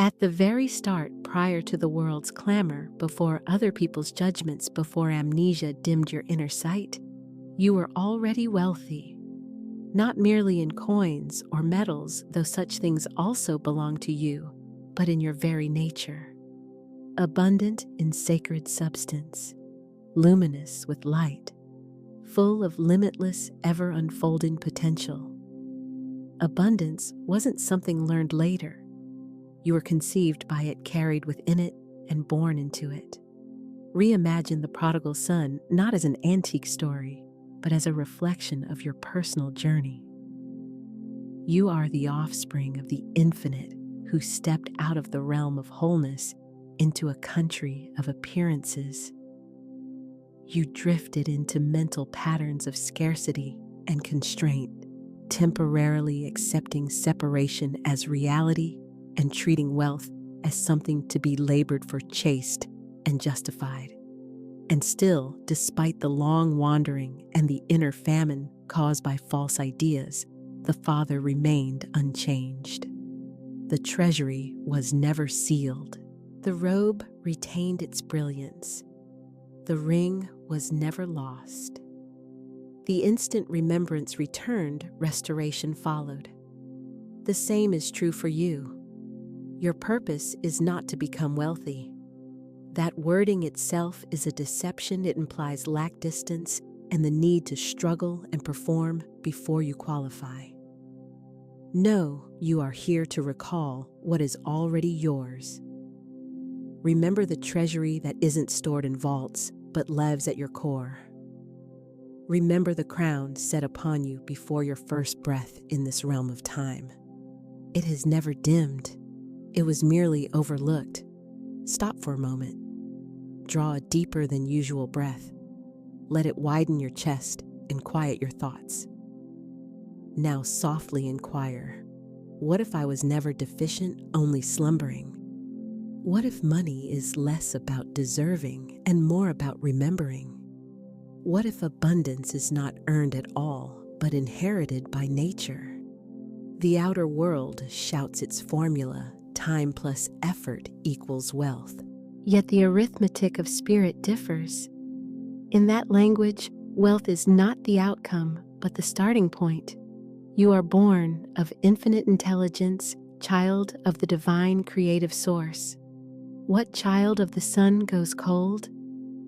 At the very start, prior to the world's clamor, before other people's judgments, before amnesia dimmed your inner sight, you were already wealthy. Not merely in coins or metals, though such things also belong to you, but in your very nature. Abundant in sacred substance, luminous with light, full of limitless, ever-unfolding potential. Abundance wasn't something learned later. You were conceived by it, carried within it, and born into it. Reimagine the prodigal son not as an antique story, but as a reflection of your personal journey. You are the offspring of the infinite who stepped out of the realm of wholeness into a country of appearances. You drifted into mental patterns of scarcity and constraint, temporarily accepting separation as reality and treating wealth as something to be labored for, chased and justified. And still, despite the long wandering and the inner famine caused by false ideas, the Father remained unchanged. The treasury was never sealed. The robe retained its brilliance. The ring was never lost. The instant remembrance returned, restoration followed. The same is true for you. Your purpose is not to become wealthy. That wording itself is a deception. It implies lack distance and the need to struggle and perform before you qualify. No, you are here to recall what is already yours. Remember the treasury that isn't stored in vaults, but lives at your core. Remember the crown set upon you before your first breath in this realm of time. It has never dimmed. It was merely overlooked. Stop for a moment. Draw a deeper than usual breath. Let it widen your chest and quiet your thoughts. Now softly inquire, what if I was never deficient, only slumbering? What if money is less about deserving and more about remembering? What if abundance is not earned at all, but inherited by nature? The outer world shouts its formula, time plus effort equals wealth. Yet the arithmetic of spirit differs. In that language, wealth is not the outcome, but the starting point. You are born of infinite intelligence, child of the divine creative source. What child of the sun goes cold?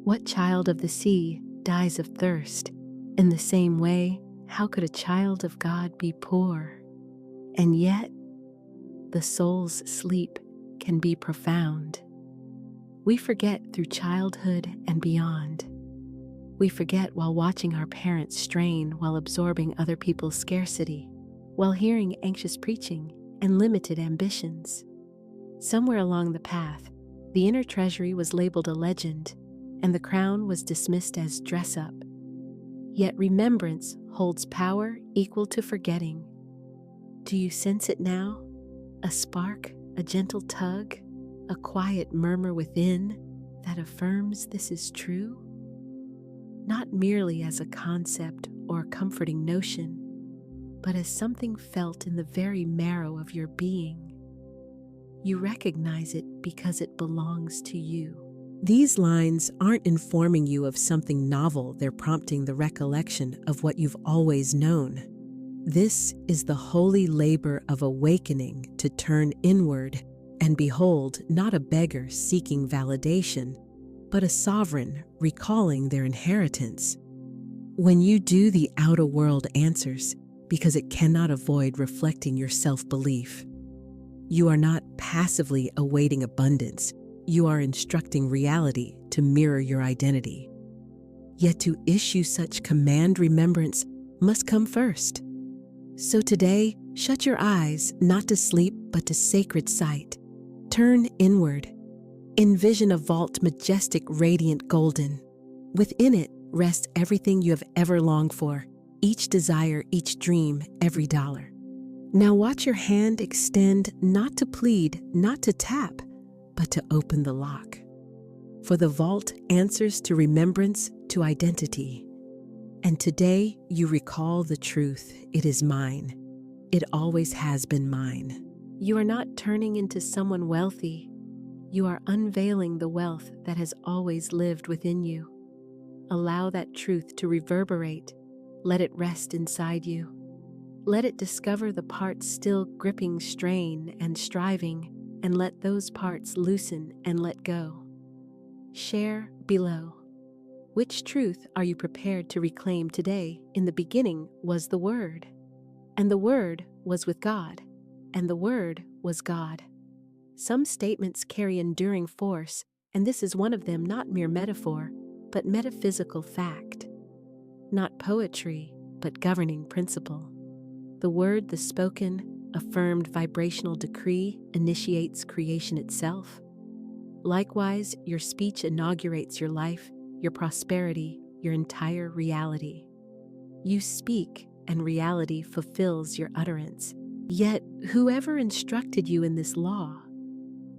What child of the sea dies of thirst? In the same way, how could a child of God be poor? And yet, the soul's sleep can be profound. We forget through childhood and beyond. We forget while watching our parents strain, while absorbing other people's scarcity, while hearing anxious preaching and limited ambitions. Somewhere along the path, the inner treasury was labeled a legend, and the crown was dismissed as dress-up. Yet remembrance holds power equal to forgetting. Do you sense it now? A spark, a gentle tug, a quiet murmur within that affirms this is true? Not merely as a concept or a comforting notion, but as something felt in the very marrow of your being. You recognize it because it belongs to you. These lines aren't informing you of something novel, they're prompting the recollection of what you've always known. This is the holy labor of awakening to turn inward and behold not a beggar seeking validation, but a sovereign recalling their inheritance. When you do, the outer world answers because it cannot avoid reflecting your self-belief. You are not passively awaiting abundance. You are instructing reality to mirror your identity. Yet to issue such command, remembrance must come first. So today, shut your eyes, not to sleep, but to sacred sight. Turn inward. Envision a vault, majestic, radiant, golden. Within it rests everything you have ever longed for, each desire, each dream, every dollar. Now watch your hand extend, not to plead, not to tap, but to open the lock. For the vault answers to remembrance, to identity. And today you recall the truth. It is mine. It always has been mine. You are not turning into someone wealthy. You are unveiling the wealth that has always lived within you. Allow that truth to reverberate. Let it rest inside you. Let it discover the parts still gripping strain and striving, and let those parts loosen and let go. Share below. Which truth are you prepared to reclaim today? In the beginning was the Word, and the Word was with God, and the Word was God. Some statements carry enduring force, and this is one of them, not mere metaphor, but metaphysical fact. Not poetry, but governing principle. The word, the spoken, affirmed vibrational decree initiates creation itself. Likewise, your speech inaugurates your life, your prosperity, your entire reality. You speak, and reality fulfills your utterance. Yet, whoever instructed you in this law,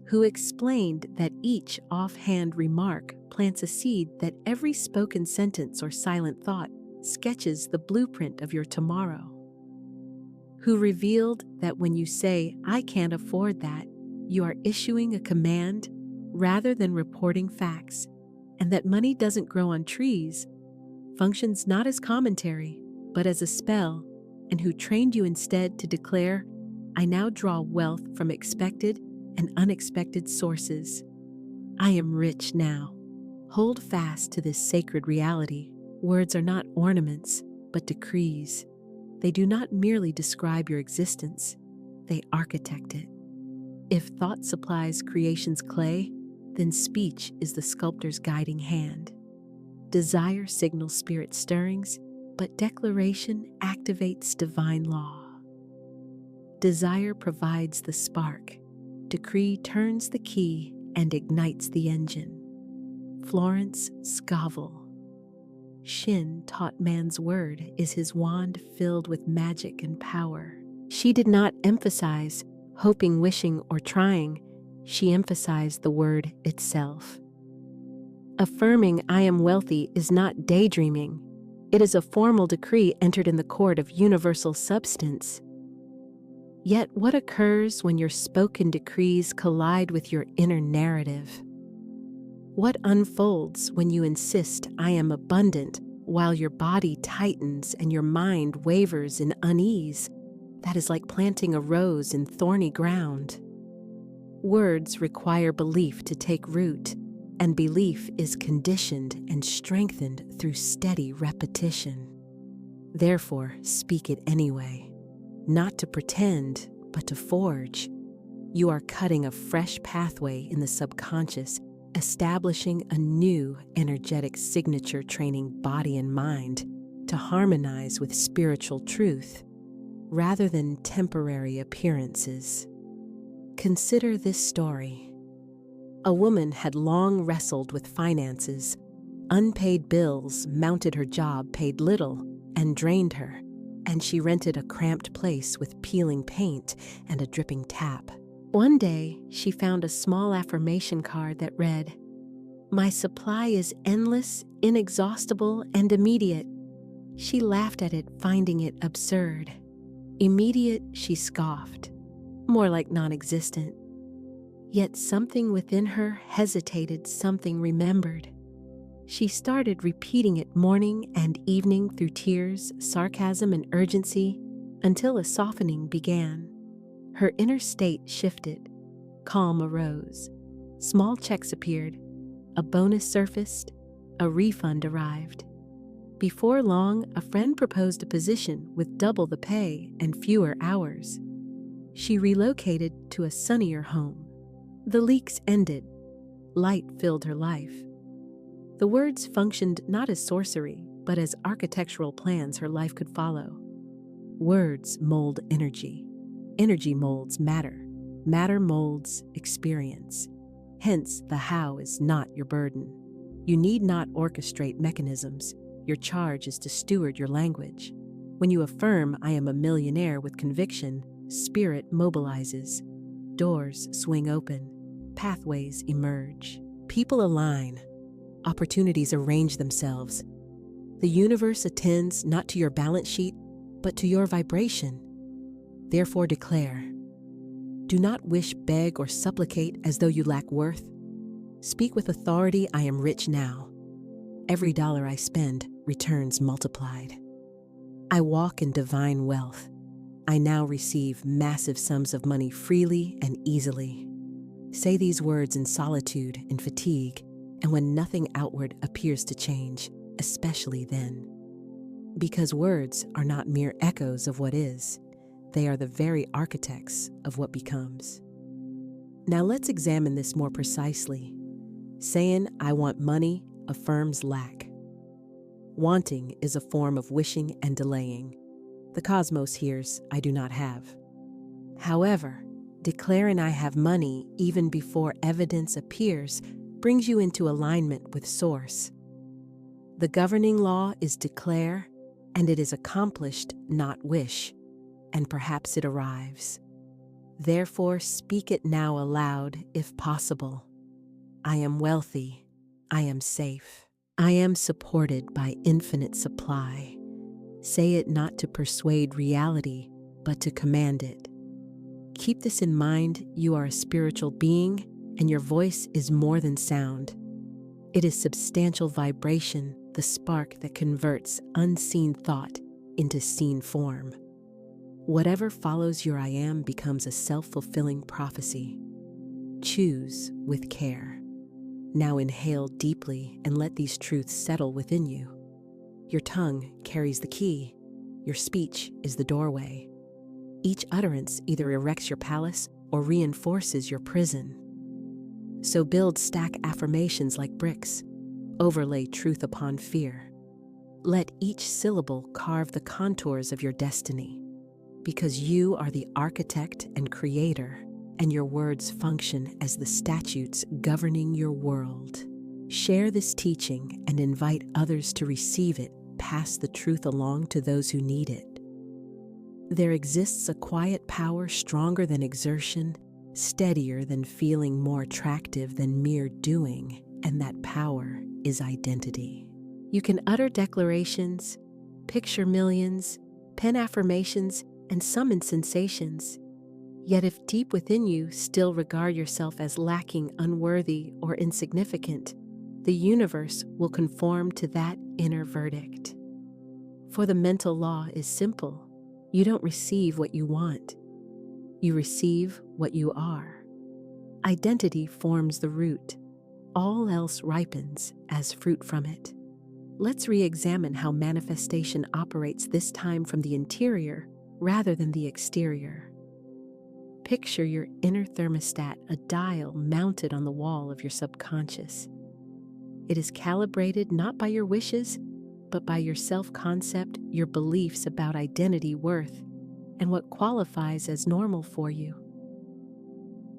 who explained that each offhand remark plants a seed, that every spoken sentence or silent thought sketches the blueprint of your tomorrow, who revealed that when you say, "I can't afford that," you are issuing a command rather than reporting facts, and that money doesn't grow on trees, functions not as commentary, but as a spell, and who trained you instead to declare, "I now draw wealth from expected and unexpected sources. I am rich now." Hold fast to this sacred reality. Words are not ornaments, but decrees. They do not merely describe your existence, they architect it. If thought supplies creation's clay, then speech is the sculptor's guiding hand. Desire signals spirit stirrings, but declaration activates divine law. Desire provides the spark. Decree turns the key and ignites the engine. Florence Scovel Shinn taught man's word is his wand filled with magic and power. She did not emphasize hoping, wishing, or trying. She emphasized the word itself. Affirming "I am wealthy" is not daydreaming. It is a formal decree entered in the court of universal substance. Yet what occurs when your spoken decrees collide with your inner narrative? What unfolds when you insist, "I am abundant," while your body tightens and your mind wavers in unease? That is like planting a rose in thorny ground. Words require belief to take root, and belief is conditioned and strengthened through steady repetition. Therefore, speak it anyway, not to pretend, but to forge. You are cutting a fresh pathway in the subconscious, establishing a new energetic signature, training body and mind to harmonize with spiritual truth rather than temporary appearances. Consider this story. A woman had long wrestled with finances. Unpaid bills mounted her job, paid little, and drained her, and she rented a cramped place with peeling paint and a dripping tap. One day, she found a small affirmation card that read, "My supply is endless, inexhaustible, and immediate." She laughed at it, finding it absurd. Immediate, she scoffed, more like non-existent. Yet something within her hesitated, something remembered. She started repeating it morning and evening through tears, sarcasm, and urgency until a softening began. Her inner state shifted. Calm arose. Small checks appeared. A bonus surfaced. A refund arrived. Before long, a friend proposed a position with double the pay and fewer hours. She relocated to a sunnier home. The leaks ended. Light filled her life. The words functioned not as sorcery, but as architectural plans her life could follow. Words mold energy. Energy molds matter. Matter molds experience. Hence, the how is not your burden. You need not orchestrate mechanisms. Your charge is to steward your language. When you affirm, "I am a millionaire," with conviction, spirit mobilizes. Doors swing open. Pathways emerge. People align. Opportunities arrange themselves. The universe attends not to your balance sheet, but to your vibration. Therefore declare, Do not wish, beg, or supplicate as though you lack worth. Speak with authority, I am rich now. Every dollar I spend returns multiplied. I walk in divine wealth. I now receive massive sums of money freely and easily. Say these words in solitude and fatigue, and when nothing outward appears to change, especially then. Because words are not mere echoes of what is, they are the very architects of what becomes. Now let's examine this more precisely. Saying, I want money, affirms lack. Wanting is a form of wishing and delaying. The cosmos hears, I do not have. However, declaring I have money even before evidence appears brings you into alignment with Source. The governing law is declare, and it is accomplished, not wish, and perhaps it arrives. Therefore, speak it now aloud, if possible. I am wealthy. I am safe. I am supported by infinite supply. Say it not to persuade reality, but to command it. Keep this in mind, you are a spiritual being, and your voice is more than sound. It is substantial vibration, the spark that converts unseen thought into seen form. Whatever follows your I am becomes a self-fulfilling prophecy. Choose with care. Now inhale deeply and let these truths settle within you. Your tongue carries the key. Your speech is the doorway. Each utterance either erects your palace or reinforces your prison. So build stack affirmations like bricks. Overlay truth upon fear. Let each syllable carve the contours of your destiny. Because you are the architect and creator, and your words function as the statutes governing your world. Share this teaching and invite others to receive it. Pass the truth along to those who need it. There exists a quiet power stronger than exertion, steadier than feeling, more attractive than mere doing, and that power is identity. You can utter declarations, picture millions, pen affirmations, and summon sensations. Yet if deep within you still regard yourself as lacking, unworthy, or insignificant, the universe will conform to that inner verdict. For the mental law is simple. You don't receive what you want. You receive what you are. Identity forms the root. All else ripens as fruit from it. Let's re-examine how manifestation operates, this time from the interior rather than the exterior. Picture your inner thermostat, a dial mounted on the wall of your subconscious. It is calibrated not by your wishes, but by your self-concept, your beliefs about identity, worth, and what qualifies as normal for you.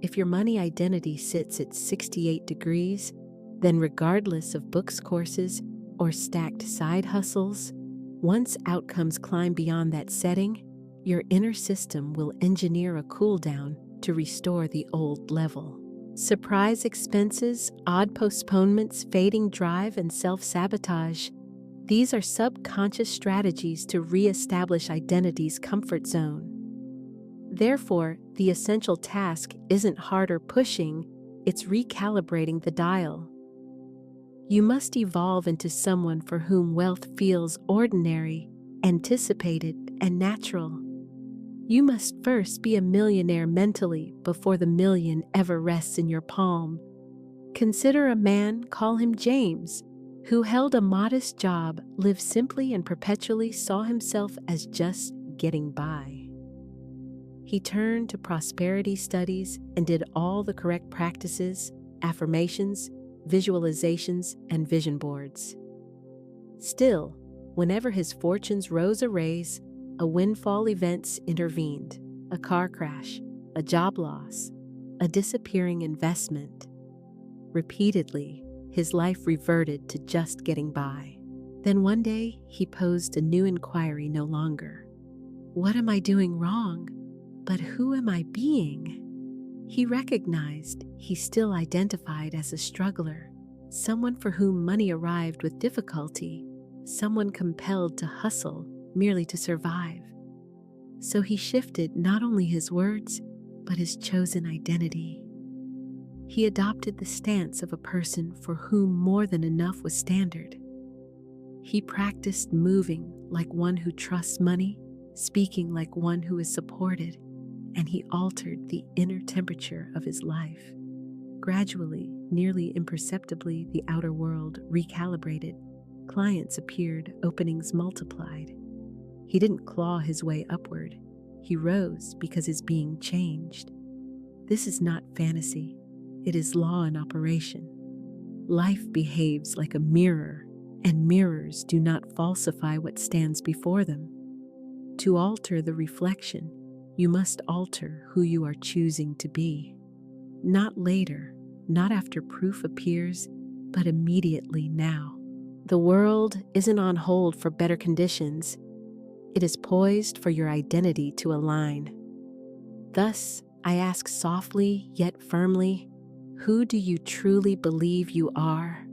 If your money identity sits at 68 degrees, then regardless of books, courses, or stacked side hustles, once outcomes climb beyond that setting, your inner system will engineer a cool down to restore the old level. Surprise expenses, odd postponements, fading drive, and self-sabotage. These are subconscious strategies to re-establish identity's comfort zone. Therefore, the essential task isn't harder pushing, it's recalibrating the dial. You must evolve into someone for whom wealth feels ordinary, anticipated, and natural. You must first be a millionaire mentally before the million ever rests in your palm. Consider a man, call him James, who held a modest job, lived simply, and perpetually saw himself as just getting by. He turned to prosperity studies and did all the correct practices, affirmations, visualizations, and vision boards. Still, whenever his fortunes rose a raise, a windfall events intervened, a car crash, a job loss, a disappearing investment. Repeatedly, his life reverted to just getting by. Then one day, he posed a new inquiry no longer. What am I doing wrong? But who am I being? He recognized he still identified as a struggler, someone for whom money arrived with difficulty, someone compelled to hustle merely to survive. So he shifted not only his words, but his chosen identity. He adopted the stance of a person for whom more than enough was standard. He practiced moving like one who trusts money, speaking like one who is supported, and he altered the inner temperature of his life. Gradually, nearly imperceptibly, the outer world recalibrated. Clients appeared, openings multiplied. He didn't claw his way upward. He rose because his being changed. This is not fantasy. It is law in operation. Life behaves like a mirror, and mirrors do not falsify what stands before them. To alter the reflection, you must alter who you are choosing to be. Not later, not after proof appears, but immediately now. The world isn't on hold for better conditions. It is poised for your identity to align. Thus, I ask softly yet firmly, who do you truly believe you are?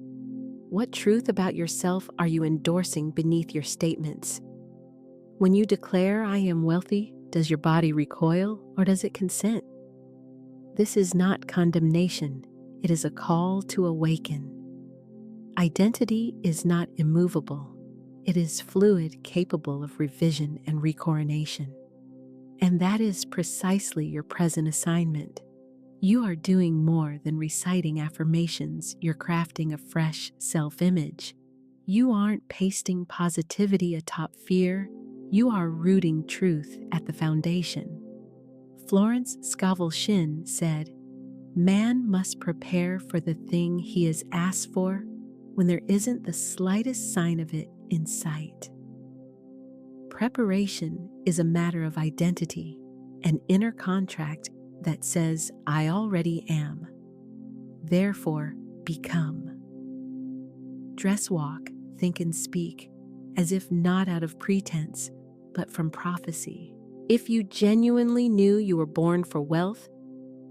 What truth about yourself are you endorsing beneath your statements? When you declare, I am wealthy, does your body recoil or does it consent? This is not condemnation. It is a call to awaken. Identity is not immovable. It is fluid, capable of revision and recoronation. And that is precisely your present assignment. You are doing more than reciting affirmations. You're crafting a fresh self-image. You aren't pasting positivity atop fear. You are rooting truth at the foundation. Florence Scovel Shinn said, "Man must prepare for the thing he is asked for when there isn't the slightest sign of it in sight." Preparation is a matter of identity, an inner contract that says, I already am. Therefore, become. Dress, walk, think, and speak, as if not out of pretense, but from prophecy. If you genuinely knew you were born for wealth,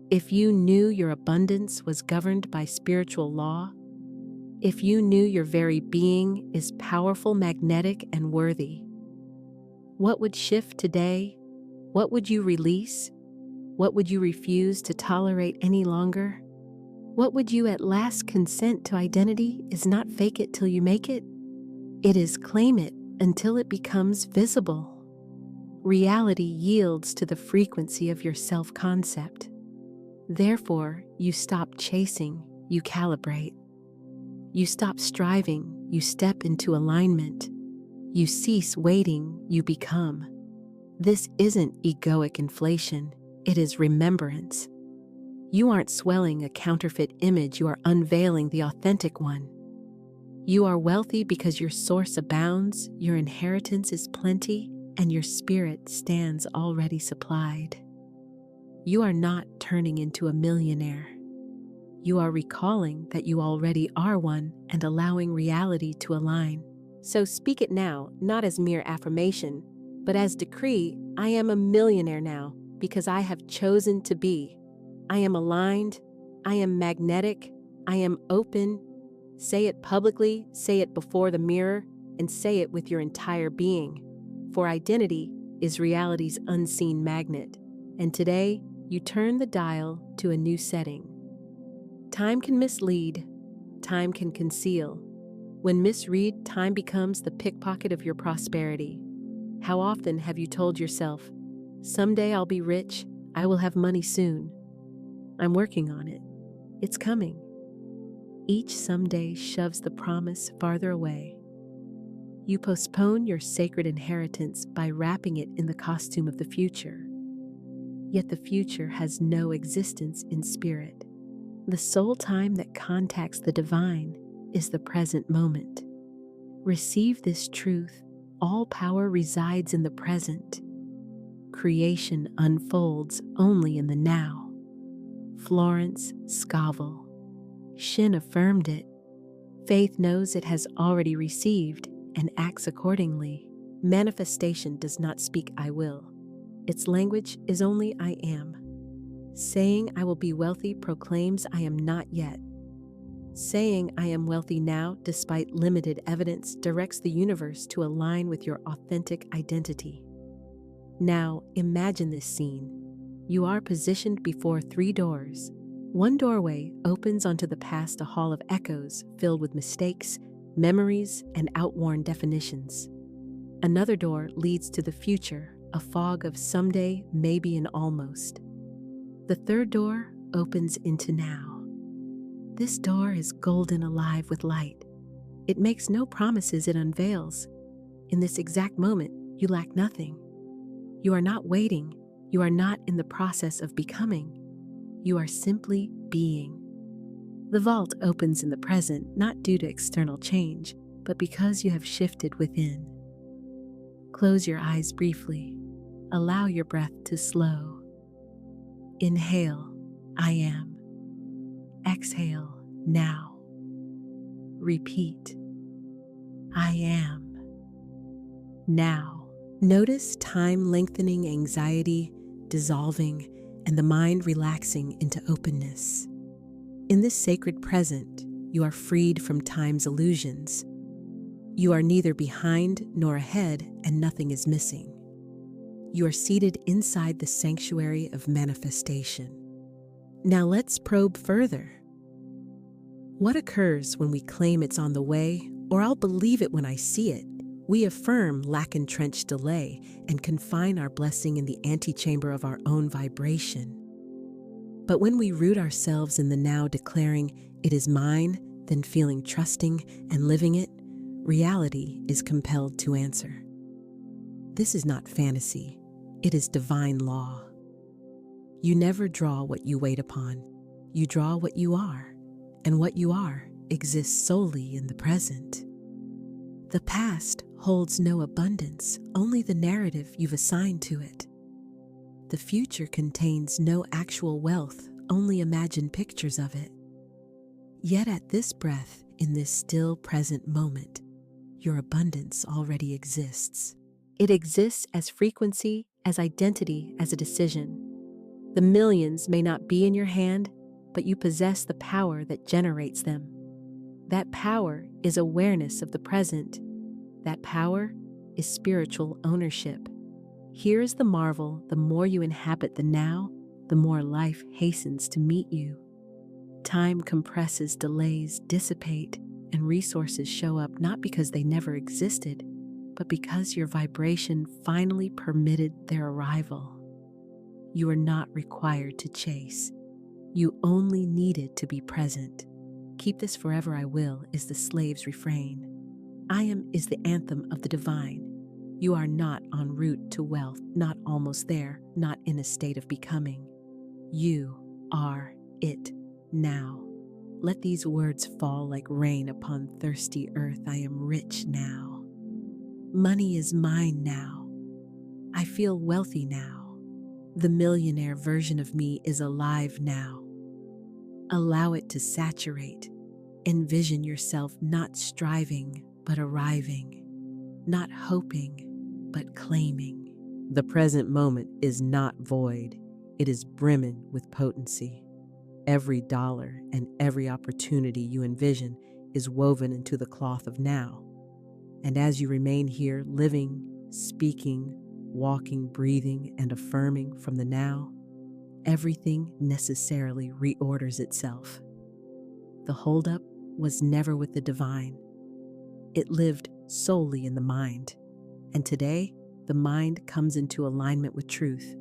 if you knew your abundance was governed by spiritual law, if you knew your very being is powerful, magnetic, and worthy, what would shift today? What would you release? What would you refuse to tolerate any longer? What would you at last consent to? Identity is not fake it till you make it. It is claim it until it becomes visible. Reality yields to the frequency of your self-concept. Therefore, you stop chasing, you calibrate. You stop striving, you step into alignment. You cease waiting, you become. This isn't egoic inflation, it is remembrance. You aren't swelling a counterfeit image, you are unveiling the authentic one. You are wealthy because your source abounds, your inheritance is plenty, and your spirit stands already supplied. You are not turning into a millionaire. You are recalling that you already are one and allowing reality to align. So speak it now, not as mere affirmation, but as decree, I am a millionaire now because I have chosen to be. I am aligned, I am magnetic, I am open. Say it publicly, say it before the mirror, and say it with your entire being. For identity is reality's unseen magnet, and today you turn the dial to a new setting. Time can mislead, time can conceal. When misread, time becomes the pickpocket of your prosperity. How often have you told yourself, someday I'll be rich, I will have money soon. I'm working on it. It's coming. Each someday shoves the promise farther away. You postpone your sacred inheritance by wrapping it in the costume of the future. Yet the future has no existence in spirit. The sole time that contacts the divine is the present moment. Receive this truth. All power resides in the present. Creation unfolds only in the now. Florence Scovel Shinn affirmed it. Faith knows it has already received and acts accordingly. Manifestation does not speak I will. Its language is only I am. Saying I will be wealthy proclaims I am not yet. Saying I am wealthy now, despite limited evidence, directs the universe to align with your authentic identity. Now, imagine this scene. You are positioned before 3 doors. One doorway opens onto the past, a hall of echoes filled with mistakes, memories, and outworn definitions. Another door leads to the future, a fog of someday, maybe, and almost. The third door opens into now. This door is golden, alive with light. It makes no promises, it unveils. In this exact moment, you lack nothing. You are not waiting. You are not in the process of becoming. You are simply being. The vault opens in the present, not due to external change, but because you have shifted within. Close your eyes briefly. Allow your breath to slow. Inhale, I am. Exhale, now. Repeat, I am. Now. Notice time lengthening, anxiety dissolving, and the mind relaxing into openness. In this sacred present, you are freed from time's illusions. You are neither behind nor ahead, and nothing is missing. You are seated inside the sanctuary of manifestation. Now let's probe further. What occurs when we claim it's on the way, or I'll believe it when I see it? We affirm lack-entrenched delay and confine our blessing in the antechamber of our own vibration. But when we root ourselves in the now, declaring it is mine, then feeling trusting and living it, reality is compelled to answer. This is not fantasy, it is divine law. You never draw what you wait upon, you draw what you are, and what you are exists solely in the present. The past holds no abundance, only the narrative you've assigned to it. The future contains no actual wealth, only imagined pictures of it. Yet at this breath, in this still present moment, your abundance already exists. It exists as frequency, as identity, as a decision. The millions may not be in your hand, but you possess the power that generates them. That power is awareness of the present. That power is spiritual ownership. Here is the marvel: the more you inhabit the now, the more life hastens to meet you. Time compresses, delays dissipate, and resources show up not because they never existed, but because your vibration finally permitted their arrival. You are not required to chase. You only needed to be present. Keep this forever, I will, is the slave's refrain. I am is the anthem of the divine. You are not en route to wealth, not almost there, not in a state of becoming. You are it now. Let these words fall like rain upon thirsty earth. I am rich now. Money is mine now. I feel wealthy now. The millionaire version of me is alive now. Allow it to saturate. Envision yourself not striving, but arriving. Not hoping, but claiming. The present moment is not void. It is brimming with potency. Every dollar and every opportunity you envision is woven into the cloth of now. And as you remain here, living, speaking, walking, breathing, and affirming from the now, everything necessarily reorders itself. The holdup was never with the divine. It lived solely in the mind. And today, the mind comes into alignment with truth.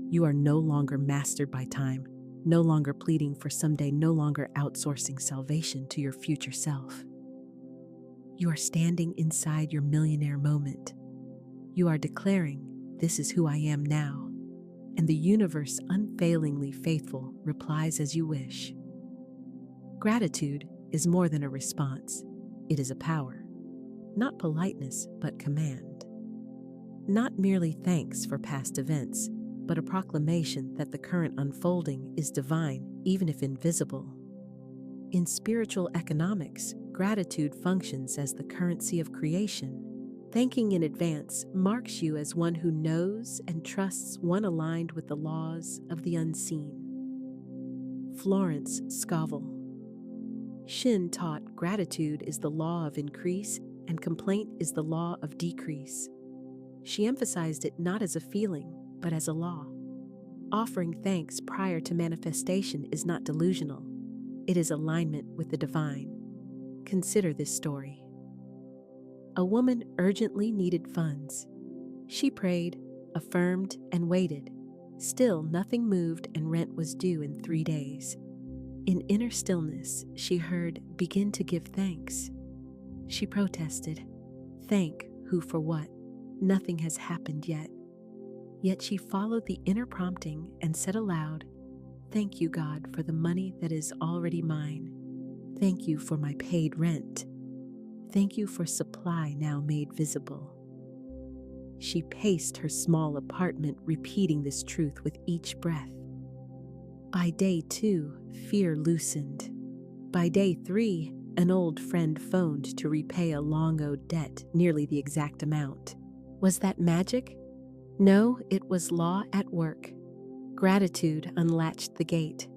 You are no longer mastered by time, no longer pleading for someday, no longer outsourcing salvation to your future self. You are standing inside your millionaire moment. You are declaring, "This is who I am now." And the universe, unfailingly faithful, replies as you wish. Gratitude is more than a response. It is a power. Not politeness, but command. Not merely thanks for past events, but a proclamation that the current unfolding is divine, even if invisible. In spiritual economics, gratitude functions as the currency of creation. Thanking in advance marks you as one who knows and trusts, one aligned with the laws of the unseen. Florence Scovel Shinn taught gratitude is the law of increase and complaint is the law of decrease. She emphasized it not as a feeling, but as a law. Offering thanks prior to manifestation is not delusional. It is alignment with the divine. Consider this story. A woman urgently needed funds. She prayed, affirmed, and waited. Still, nothing moved, and rent was due in 3 days. In inner stillness, she heard, "Begin to give thanks." She protested, "Thank who for what? Nothing has happened yet." Yet she followed the inner prompting and said aloud, "Thank you, God, for the money that is already mine. Thank you for my paid rent. Thank you for supply now made visible." She paced her small apartment, repeating this truth with each breath. By day 2, fear loosened. By day 3, an old friend phoned to repay a long-owed debt, nearly the exact amount. Was that magic? No, it was law at work. Gratitude unlatched the gate.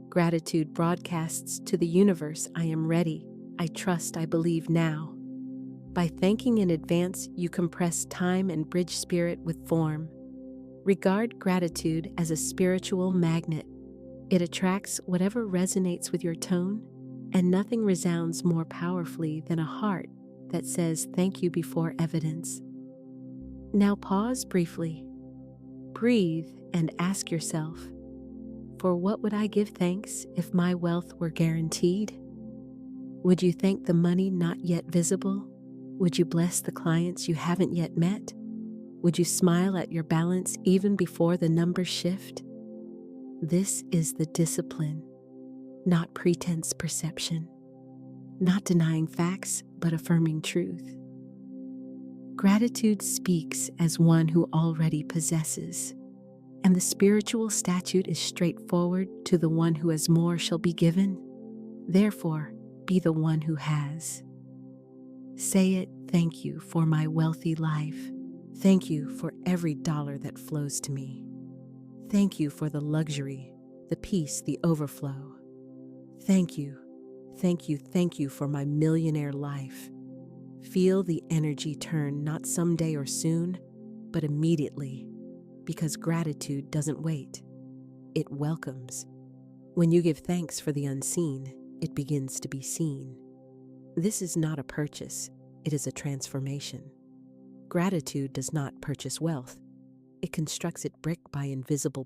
Gratitude broadcasts to the universe, "I am ready. I trust, I believe now." By thanking in advance, you compress time and bridge spirit with form. Regard gratitude as a spiritual magnet. It attracts whatever resonates with your tone, and nothing resounds more powerfully than a heart that says thank you before evidence. Now pause briefly. Breathe and ask yourself, for what would I give thanks if my wealth were guaranteed? Would you thank the money not yet visible? Would you bless the clients you haven't yet met? Would you smile at your balance even before the numbers shift? This is the discipline, not pretense perception, not denying facts, but affirming truth. Gratitude speaks as one who already possesses, and the spiritual statute is straightforward: to the one who has more shall be given. Therefore, be the one who has. Say it, "Thank you for my wealthy life. Thank you for every dollar that flows to me. Thank you for the luxury, the peace, the overflow. Thank you, thank you, thank you for my millionaire life." Feel the energy turn, not someday or soon, but immediately, because gratitude doesn't wait. It welcomes. When you give thanks for the unseen, it begins to be seen. This is not a purchase, it is a transformation. Gratitude does not purchase wealth. It constructs it brick by invisible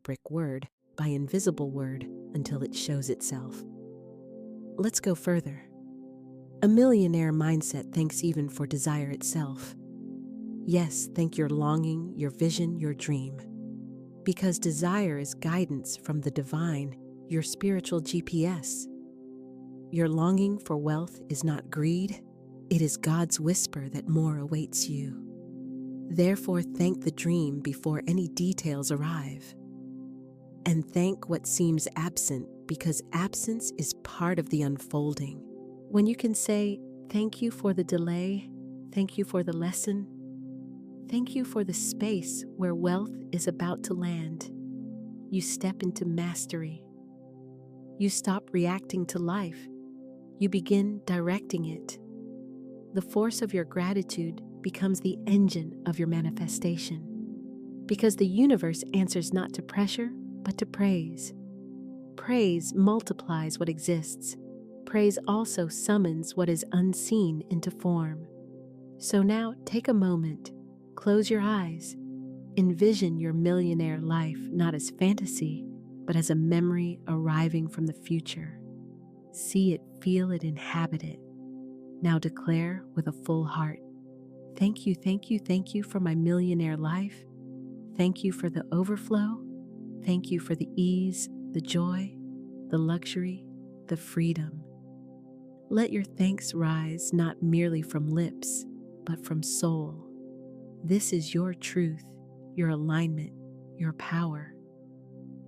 word, until it shows itself. Let's go further. A millionaire mindset thanks even for desire itself. Yes, thank your longing, your vision, your dream. Because desire is guidance from the divine, your spiritual GPS. Your longing for wealth is not greed, it is God's whisper that more awaits you. Therefore, thank the dream before any details arrive. And thank what seems absent, because absence is part of the unfolding. When you can say, "Thank you for the delay, thank you for the lesson, thank you for the space where wealth is about to land," you step into mastery. You stop reacting to life. You begin directing it. The force of your gratitude becomes the engine of your manifestation. Because the universe answers not to pressure, but to praise. Praise multiplies what exists. Praise also summons what is unseen into form. So now take a moment, close your eyes, envision your millionaire life not as fantasy, but as a memory arriving from the future. See it, feel it, inhabit it. Now declare with a full heart, "Thank you, thank you, thank you for my millionaire life. Thank you for the overflow. Thank you for the ease, the joy, the luxury, the freedom." Let your thanks rise not merely from lips, but from soul. This is your truth, your alignment, your power.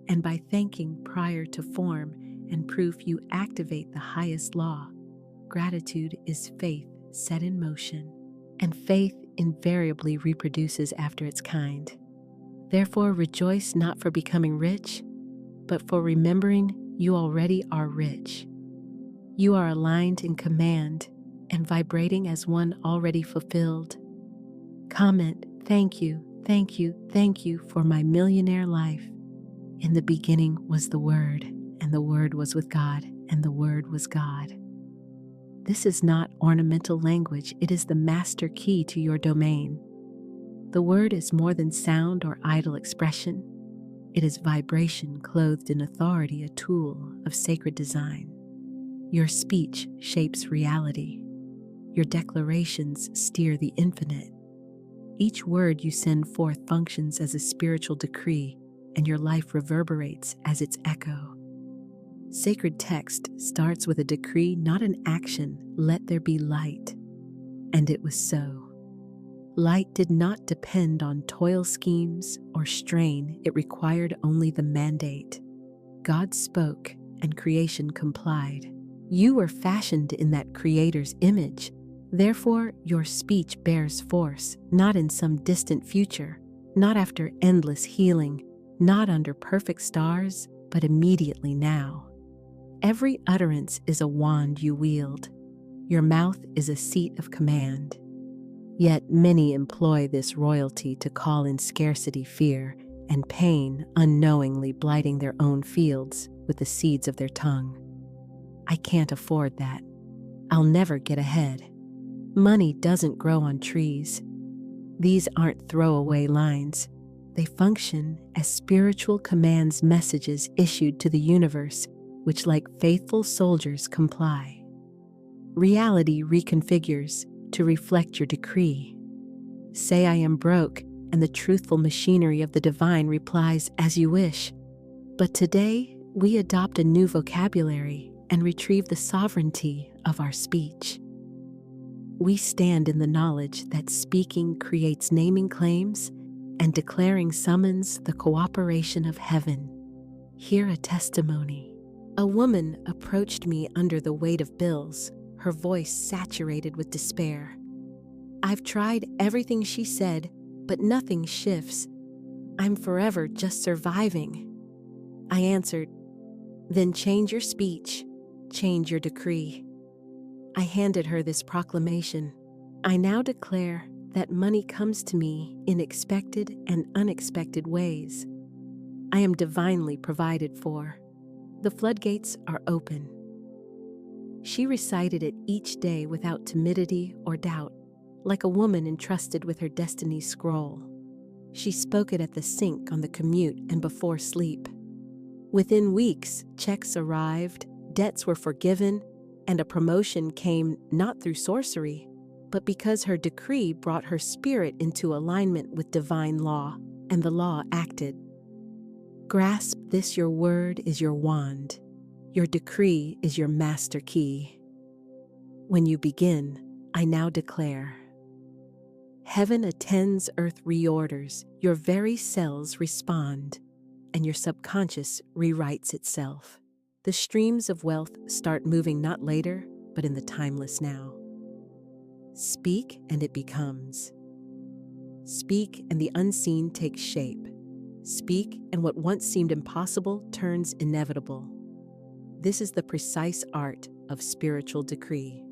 And by thanking prior to form and proof, you activate the highest law. Gratitude is faith set in motion, and faith invariably reproduces after its kind. Therefore, rejoice not for becoming rich, but for remembering you already are rich. You are aligned in command and vibrating as one already fulfilled. Comment, "Thank you, thank you, thank you for my millionaire life." In the beginning was the Word, and the Word was with God, and the Word was God. This is not ornamental language, it is the master key to your domain. The word is more than sound or idle expression. It is vibration clothed in authority, a tool of sacred design. Your speech shapes reality. Your declarations steer the infinite. Each word you send forth functions as a spiritual decree, and your life reverberates as its echo. Sacred text starts with a decree, not an action. Let there be light. And it was so. Light did not depend on toil schemes or strain. It required only the mandate. God spoke, and creation complied. You were fashioned in that Creator's image. Therefore, your speech bears force, not in some distant future, not after endless healing, not under perfect stars, but immediately now. Every utterance is a wand you wield. Your mouth is a seat of command. Yet many employ this royalty to call in scarcity, fear, and pain, unknowingly blighting their own fields with the seeds of their tongue. I can't afford that. I'll never get ahead. Money doesn't grow on trees. These aren't throwaway lines. They function as spiritual commands, messages issued to the universe, which like faithful soldiers comply. Reality reconfigures to reflect your decree. Say I am broke, and the truthful machinery of the divine replies as you wish. But today, we adopt a new vocabulary and retrieve the sovereignty of our speech. We stand in the knowledge that speaking creates naming claims, and declaring summons the cooperation of heaven. Hear a testimony. A woman approached me under the weight of bills, her voice saturated with despair. I've tried everything, she said, but nothing shifts. I'm forever just surviving. I answered, then change your speech, change your decree. I handed her this proclamation. I now declare that money comes to me in expected and unexpected ways. I am divinely provided for. The floodgates are open. She recited it each day without timidity or doubt, like a woman entrusted with her destiny's scroll. She spoke it at the sink, on the commute, and before sleep. Within weeks, checks arrived, debts were forgiven, and a promotion came not through sorcery, but because her decree brought her spirit into alignment with divine law, and the law acted. Grasp this, your word is your wand. Your decree is your master key. When you begin, I now declare. Heaven attends, earth reorders, your very cells respond, and your subconscious rewrites itself. The streams of wealth start moving not later, but in the timeless now. Speak and it becomes. Speak and the unseen takes shape. Speak and what once seemed impossible turns inevitable. This is the precise art of spiritual decree.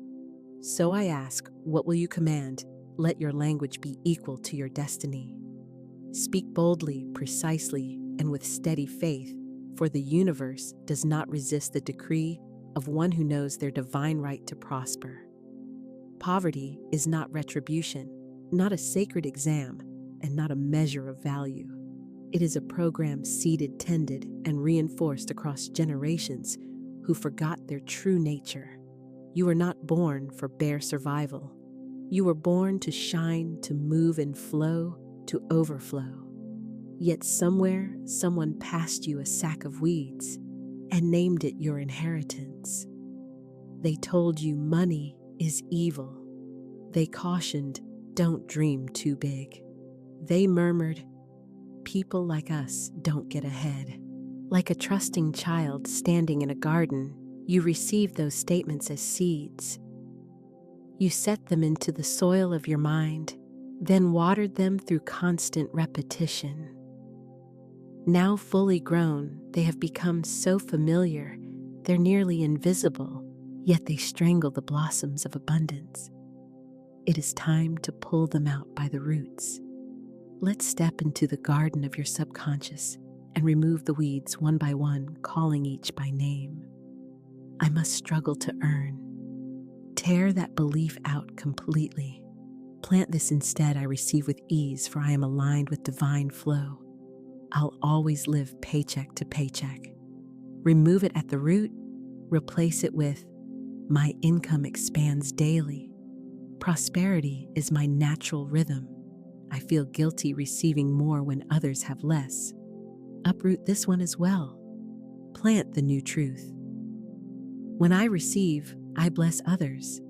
So I ask, what will you command? Let your language be equal to your destiny. Speak boldly, precisely, and with steady faith, for the universe does not resist the decree of one who knows their divine right to prosper. Poverty is not retribution, not a sacred exam, and not a measure of value. It is a program seeded, tended, and reinforced across generations who forgot their true nature. You were not born for bare survival. You were born to shine, to move and flow, to overflow. Yet somewhere, someone passed you a sack of weeds and named it your inheritance. They told you money is evil. They cautioned, don't dream too big. They murmured, people like us don't get ahead. Like a trusting child standing in a garden, you received those statements as seeds. You set them into the soil of your mind, then watered them through constant repetition. Now fully grown, they have become so familiar, they're nearly invisible, yet they strangle the blossoms of abundance. It is time to pull them out by the roots. Let's step into the garden of your subconscious and remove the weeds one by one, calling each by name. I must struggle to earn. Tear that belief out completely. Plant this instead I receive with ease, for I am aligned with divine flow. I'll always live paycheck to paycheck. Remove it at the root, replace it with, my income expands daily. Prosperity is my natural rhythm. I feel guilty receiving more when others have less. Uproot this one as well. Plant the new truth. When I receive, I bless others.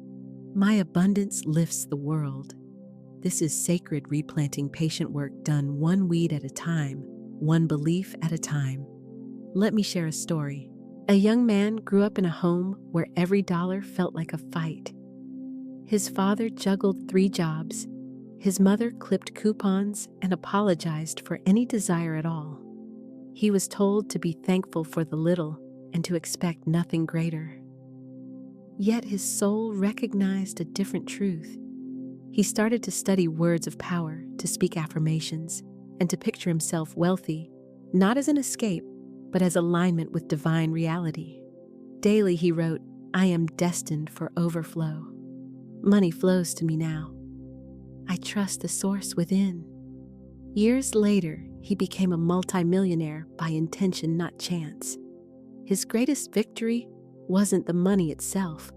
My abundance lifts the world. This is sacred replanting, patient work done one weed at a time, one belief at a time. Let me share a story. A young man grew up in a home where every dollar felt like a fight. His father juggled 3 jobs. His mother clipped coupons and apologized for any desire at all. He was told to be thankful for the little and to expect nothing greater. Yet his soul recognized a different truth. He started to study words of power, to speak affirmations, and to picture himself wealthy, not as an escape, but as alignment with divine reality. Daily he wrote, I am destined for overflow. Money flows to me now. I trust the source within. Years later, he became a multimillionaire by intention, not chance. His greatest victory wasn't the money itself,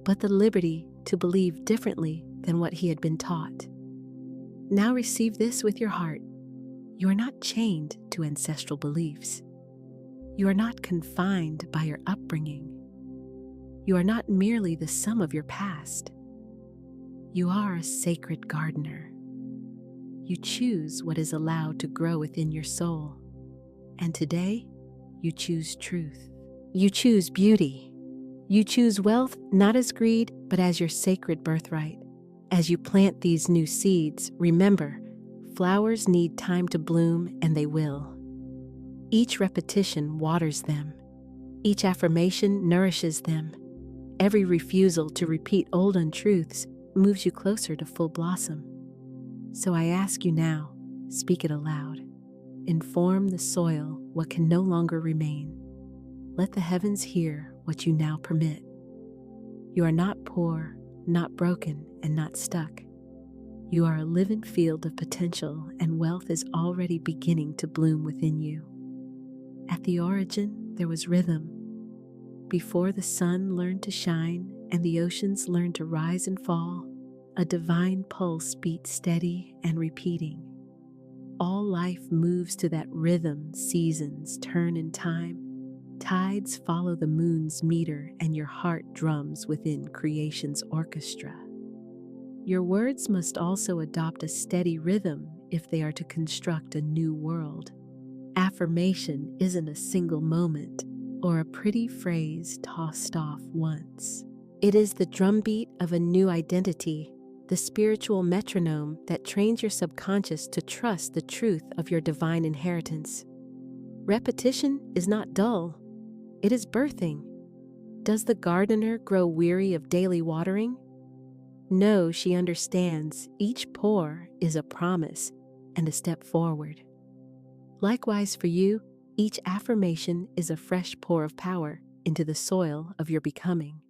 but the liberty to believe differently than what he had been taught. Now receive this with your heart. You are not chained to ancestral beliefs. You are not confined by your upbringing. You are not merely the sum of your past. You are a sacred gardener. You choose what is allowed to grow within your soul. And today, you choose truth. You choose beauty. You choose wealth not as greed, but as your sacred birthright. As you plant these new seeds, remember, flowers need time to bloom, and they will. Each repetition waters them. Each affirmation nourishes them. Every refusal to repeat old untruths moves you closer to full blossom. So I ask you now, speak it aloud. Inform the soil what can no longer remain. Let the heavens hear what you now permit. You are not poor, not broken, and not stuck. You are a living field of potential, and wealth is already beginning to bloom within you. At the origin, there was rhythm. Before the sun learned to shine and the oceans learned to rise and fall, a divine pulse beat steady and repeating. All life moves to that rhythm. Seasons turn in time. Tides follow the moon's meter, and your heart drums within creation's orchestra. Your words must also adopt a steady rhythm if they are to construct a new world. Affirmation isn't a single moment or a pretty phrase tossed off once. It is the drumbeat of a new identity, the spiritual metronome that trains your subconscious to trust the truth of your divine inheritance. Repetition is not dull, it is birthing. Does the gardener grow weary of daily watering? No, she understands each pour is a promise and a step forward. Likewise for you, each affirmation is a fresh pour of power into the soil of your becoming.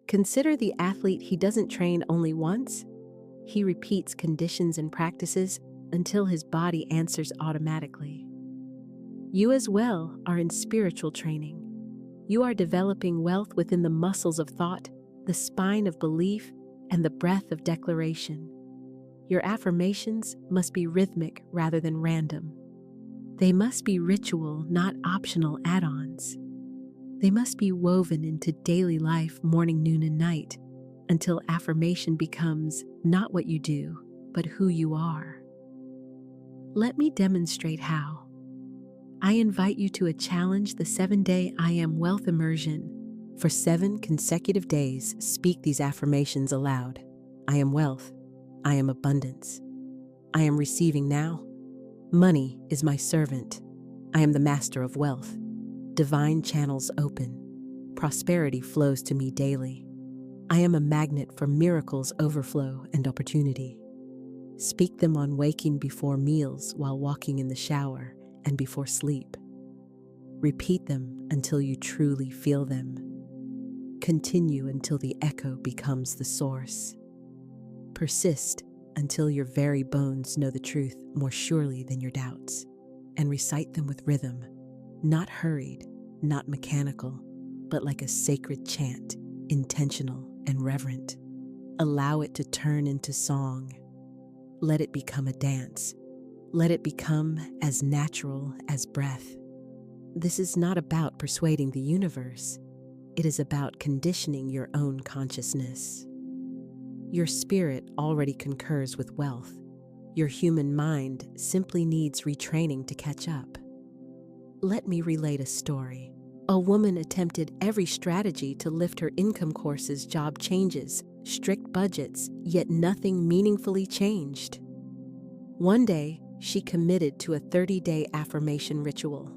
Consider the athlete. He doesn't train only once. He repeats conditions and practices until his body answers automatically. You as well are in spiritual training. You are developing wealth within the muscles of thought, the spine of belief, and the breath of declaration. Your affirmations must be rhythmic rather than random. They must be ritual, not optional add-ons. They must be woven into daily life, morning, noon, and night, until affirmation becomes not what you do, but who you are. Let me demonstrate how. I invite you to a challenge, the 7-day I Am Wealth Immersion. For 7 consecutive days, speak these affirmations aloud. I am wealth. I am abundance. I am receiving now. Money is my servant. I am the master of wealth. Divine channels open. Prosperity flows to me daily. I am a magnet for miracles, overflow, and opportunity. Speak them on waking, before meals, while walking in the shower, and before sleep. Repeat them until you truly feel them. Continue until the echo becomes the source. Persist until your very bones know the truth more surely than your doubts, and recite them with rhythm, not hurried, not mechanical, but like a sacred chant, intentional and reverent. Allow it to turn into song. Let it become a dance. Let it become as natural as breath. This is not about persuading the universe. It is about conditioning your own consciousness. Your spirit already concurs with wealth. Your human mind simply needs retraining to catch up. Let me relate a story. A woman attempted every strategy to lift her income courses, job changes, strict budgets, yet nothing meaningfully changed. One day, she committed to a 30-day affirmation ritual.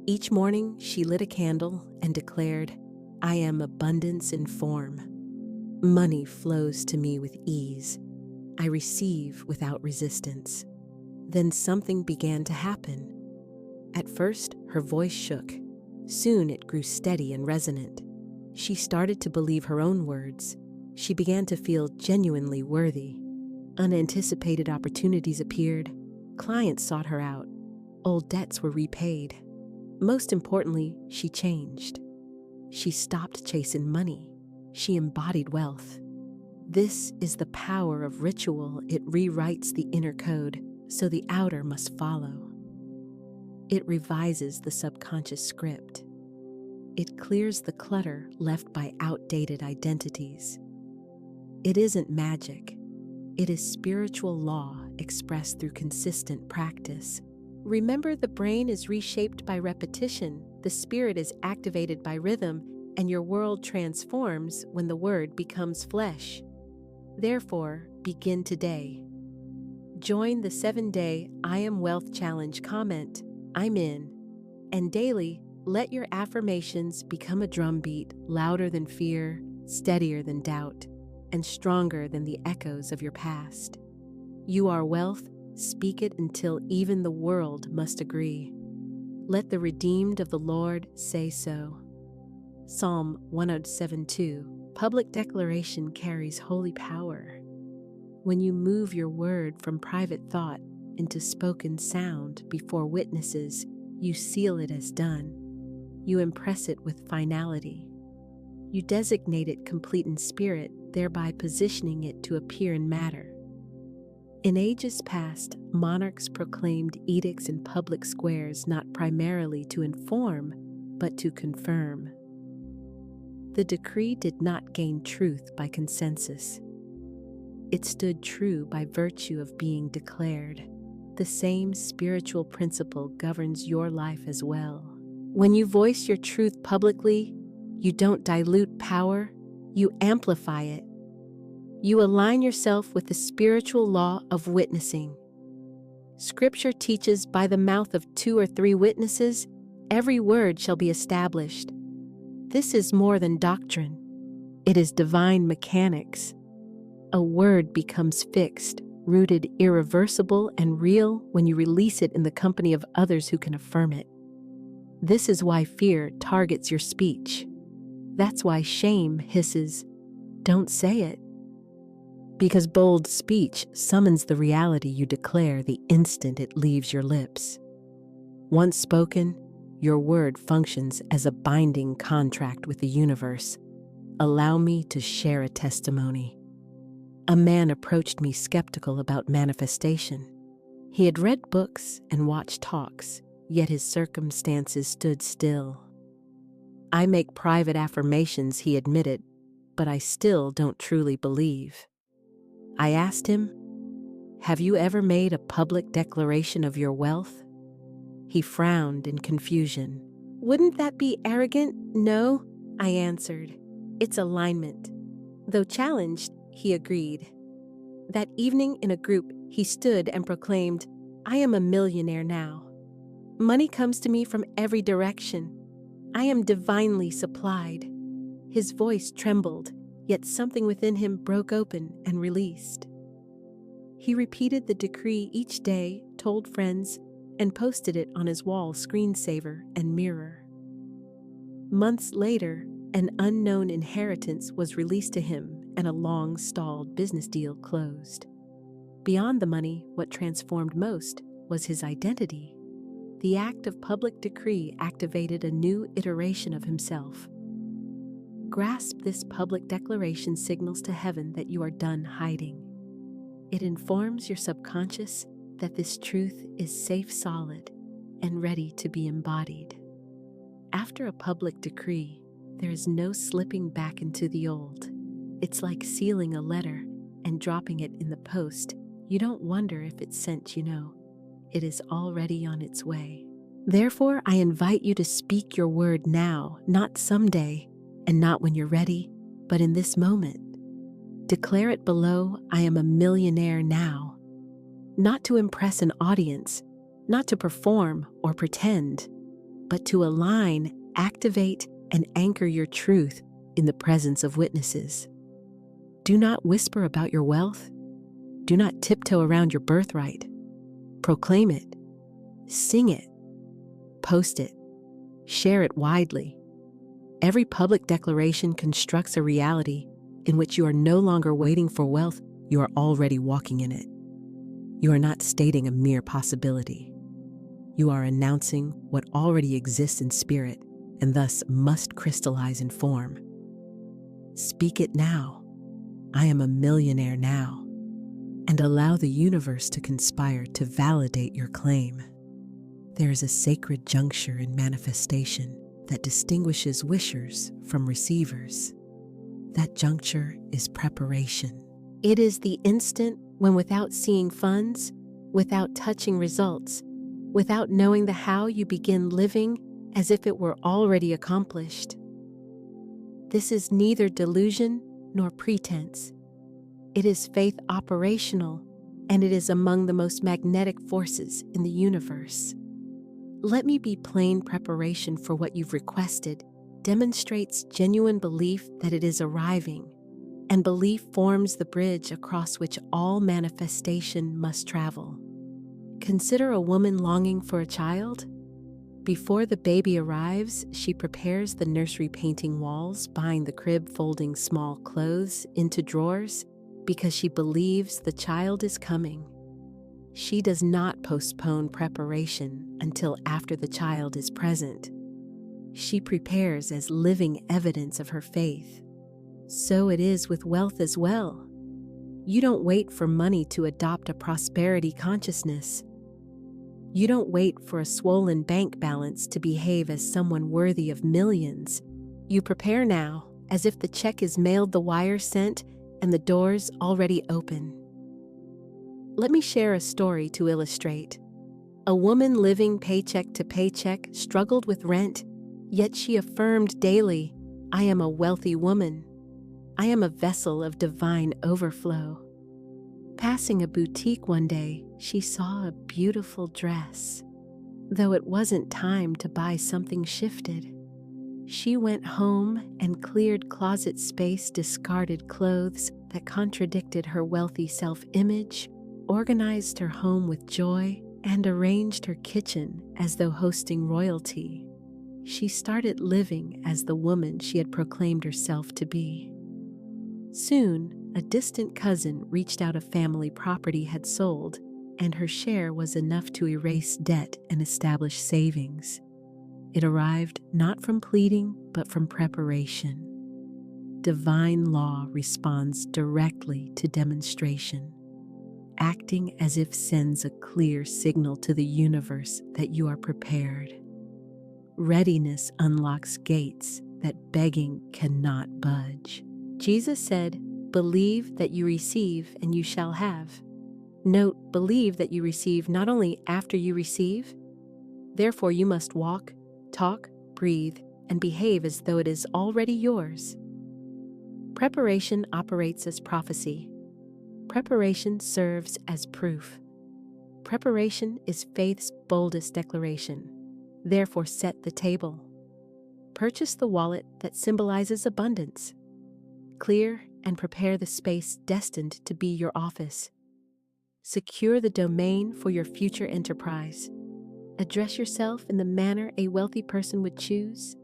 Each morning, she lit a candle and declared, "I am abundance in form. Money flows to me with ease. I receive without resistance." Then something began to happen. At first, her voice shook. Soon it grew steady and resonant. She started to believe her own words. She began to feel genuinely worthy. Unanticipated opportunities appeared. Clients sought her out. Old debts were repaid. Most importantly, she changed. She stopped chasing money. She embodied wealth. This is the power of ritual. It rewrites the inner code, so the outer must follow. It revises the subconscious script. It clears the clutter left by outdated identities. It isn't magic. It is spiritual law expressed through consistent practice. Remember, the brain is reshaped by repetition, the spirit is activated by rhythm, and your world transforms when the word becomes flesh. Therefore, begin today. Join the 7-day I Am Wealth Challenge. Comment, "I'm in." And daily, let your affirmations become a drumbeat, louder than fear, steadier than doubt, and stronger than the echoes of your past. You are wealth. Speak it until even the world must agree. Let the redeemed of the Lord say so. Psalm 107:2. Public declaration carries holy power. When you move your word from private thought into spoken sound before witnesses, you seal it as done. You impress it with finality. You designate it complete in spirit, thereby positioning it to appear in matter. In ages past, monarchs proclaimed edicts in public squares not primarily to inform, but to confirm. The decree did not gain truth by consensus. It stood true by virtue of being declared. The same spiritual principle governs your life as well. When you voice your truth publicly, you don't dilute power, you amplify it. You align yourself with the spiritual law of witnessing. Scripture teaches, by the mouth of 2 or 3 witnesses, every word shall be established. This is more than doctrine. It is divine mechanics. A word becomes fixed, rooted, irreversible, and real when you release it in the company of others who can affirm it. This is why fear targets your speech. That's why shame hisses, "Don't say it." Because bold speech summons the reality you declare the instant it leaves your lips. Once spoken, your word functions as a binding contract with the universe. Allow me to share a testimony. A man approached me skeptical about manifestation. He had read books and watched talks, yet his circumstances stood still. "I make private affirmations," he admitted, "but I still don't truly believe." I asked him, "Have you ever made a public declaration of your wealth?" He frowned in confusion. "Wouldn't that be arrogant?" "No," I answered. "It's alignment." Though challenged, he agreed. That evening in a group, he stood and proclaimed, "I am a millionaire now. Money comes to me from every direction. I am divinely supplied." His voice trembled, yet something within him broke open and released. He repeated the decree each day, told friends, and posted it on his wall screensaver and mirror. Months later, an unknown inheritance was released to him and a long-stalled business deal closed. Beyond the money, what transformed most was his identity. The act of public decree activated a new iteration of himself. Grasp this public declaration signals to heaven that you are done hiding. It informs your subconscious that this truth is safe, solid, and ready to be embodied. After a public decree, there is no slipping back into the old. It's like sealing a letter and dropping it in the post. You don't wonder if it's sent, It is already on its way. Therefore, I invite you to speak your word now, not someday, and not when you're ready, but in this moment. Declare it below, I am a millionaire now. Not to impress an audience, not to perform or pretend, but to align, activate, and anchor your truth in the presence of witnesses. Do not whisper about your wealth. Do not tiptoe around your birthright. Proclaim it. Sing it. Post it. Share it widely. Every public declaration constructs a reality in which you are no longer waiting for wealth, you are already walking in it. You are not stating a mere possibility. You are announcing what already exists in spirit and thus must crystallize in form. Speak it now. I am a millionaire now. And allow the universe to conspire to validate your claim. There is a sacred juncture in manifestation that distinguishes wishers from receivers. That juncture is preparation. It is the instant when, without seeing funds, without touching results, without knowing the how, you begin living as if it were already accomplished. This is neither delusion nor pretense. It is faith operational, and it is among the most magnetic forces in the universe. Let me be plain: preparation for what you've requested demonstrates genuine belief that it is arriving, and belief forms the bridge across which all manifestation must travel. Consider a woman longing for a child. Before the baby arrives, she prepares the nursery, painting walls, buying the crib, folding small clothes into drawers, because she believes the child is coming. She does not postpone preparation until after the child is present. She prepares as living evidence of her faith. So it is with wealth as well. You don't wait for money to adopt a prosperity consciousness. You don't wait for a swollen bank balance to behave as someone worthy of millions. You prepare now, as if the check is mailed, the wire sent, and the doors already open. Let me share a story to illustrate. A woman living paycheck to paycheck struggled with rent, yet she affirmed daily, I am a wealthy woman. I am a vessel of divine overflow. Passing a boutique one day, she saw a beautiful dress. Though it wasn't time to buy something, shifted. She went home and cleared closet space, discarded clothes that contradicted her wealthy self-image, organized her home with joy, and arranged her kitchen as though hosting royalty. She started living as the woman she had proclaimed herself to be. Soon, a distant cousin reached out. A family property had sold, and her share was enough to erase debt and establish savings. It arrived not from pleading, but from preparation. Divine law responds directly to demonstration. Acting as if sends a clear signal to the universe that you are prepared. Readiness unlocks gates that begging cannot budge. Jesus said, believe that you receive and you shall have. Note, believe that you receive not only after you receive. Therefore, you must walk, talk, breathe, and behave as though it is already yours. Preparation operates as prophecy. Preparation serves as proof. Preparation is faith's boldest declaration. Therefore, set the table. Purchase the wallet that symbolizes abundance. Clear and prepare the space destined to be your office. Secure the domain for your future enterprise. Address yourself in the manner a wealthy person would choose.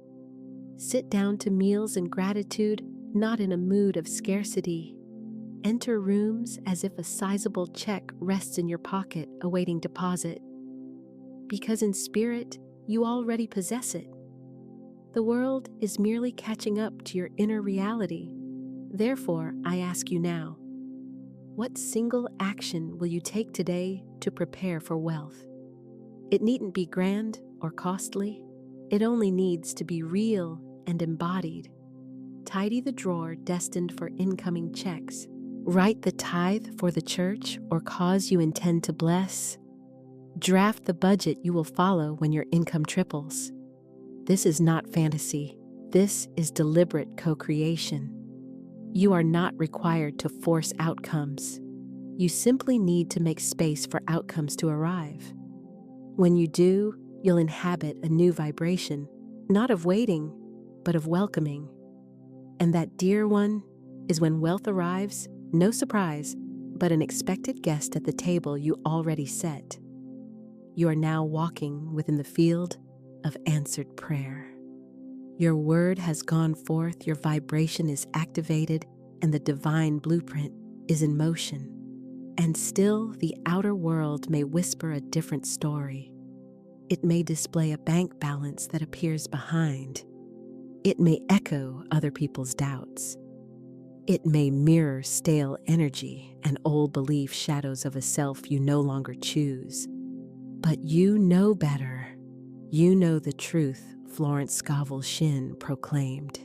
Sit down to meals in gratitude, not in a mood of scarcity. Enter rooms as if a sizable check rests in your pocket awaiting deposit. Because in spirit, you already possess it. The world is merely catching up to your inner reality. Therefore, I ask you now, what single action will you take today to prepare for wealth? It needn't be grand or costly. It only needs to be real and embodied. Tidy the drawer destined for incoming checks. Write the tithe for the church or cause you intend to bless. Draft the budget you will follow when your income triples. This is not fantasy. This is deliberate co-creation. You are not required to force outcomes. You simply need to make space for outcomes to arrive. When you do, you'll inhabit a new vibration, not of waiting, but of welcoming. And that dear one is when wealth arrives, no surprise, but an expected guest at the table you already set. You are now walking within the field of answered prayer. Your word has gone forth, your vibration is activated, and the divine blueprint is in motion. And still, the outer world may whisper a different story. It may display a bank balance that appears behind. It may echo other people's doubts. It may mirror stale energy and old belief shadows of a self you no longer choose. But you know better. You know the truth, Florence Scovel Shinn proclaimed.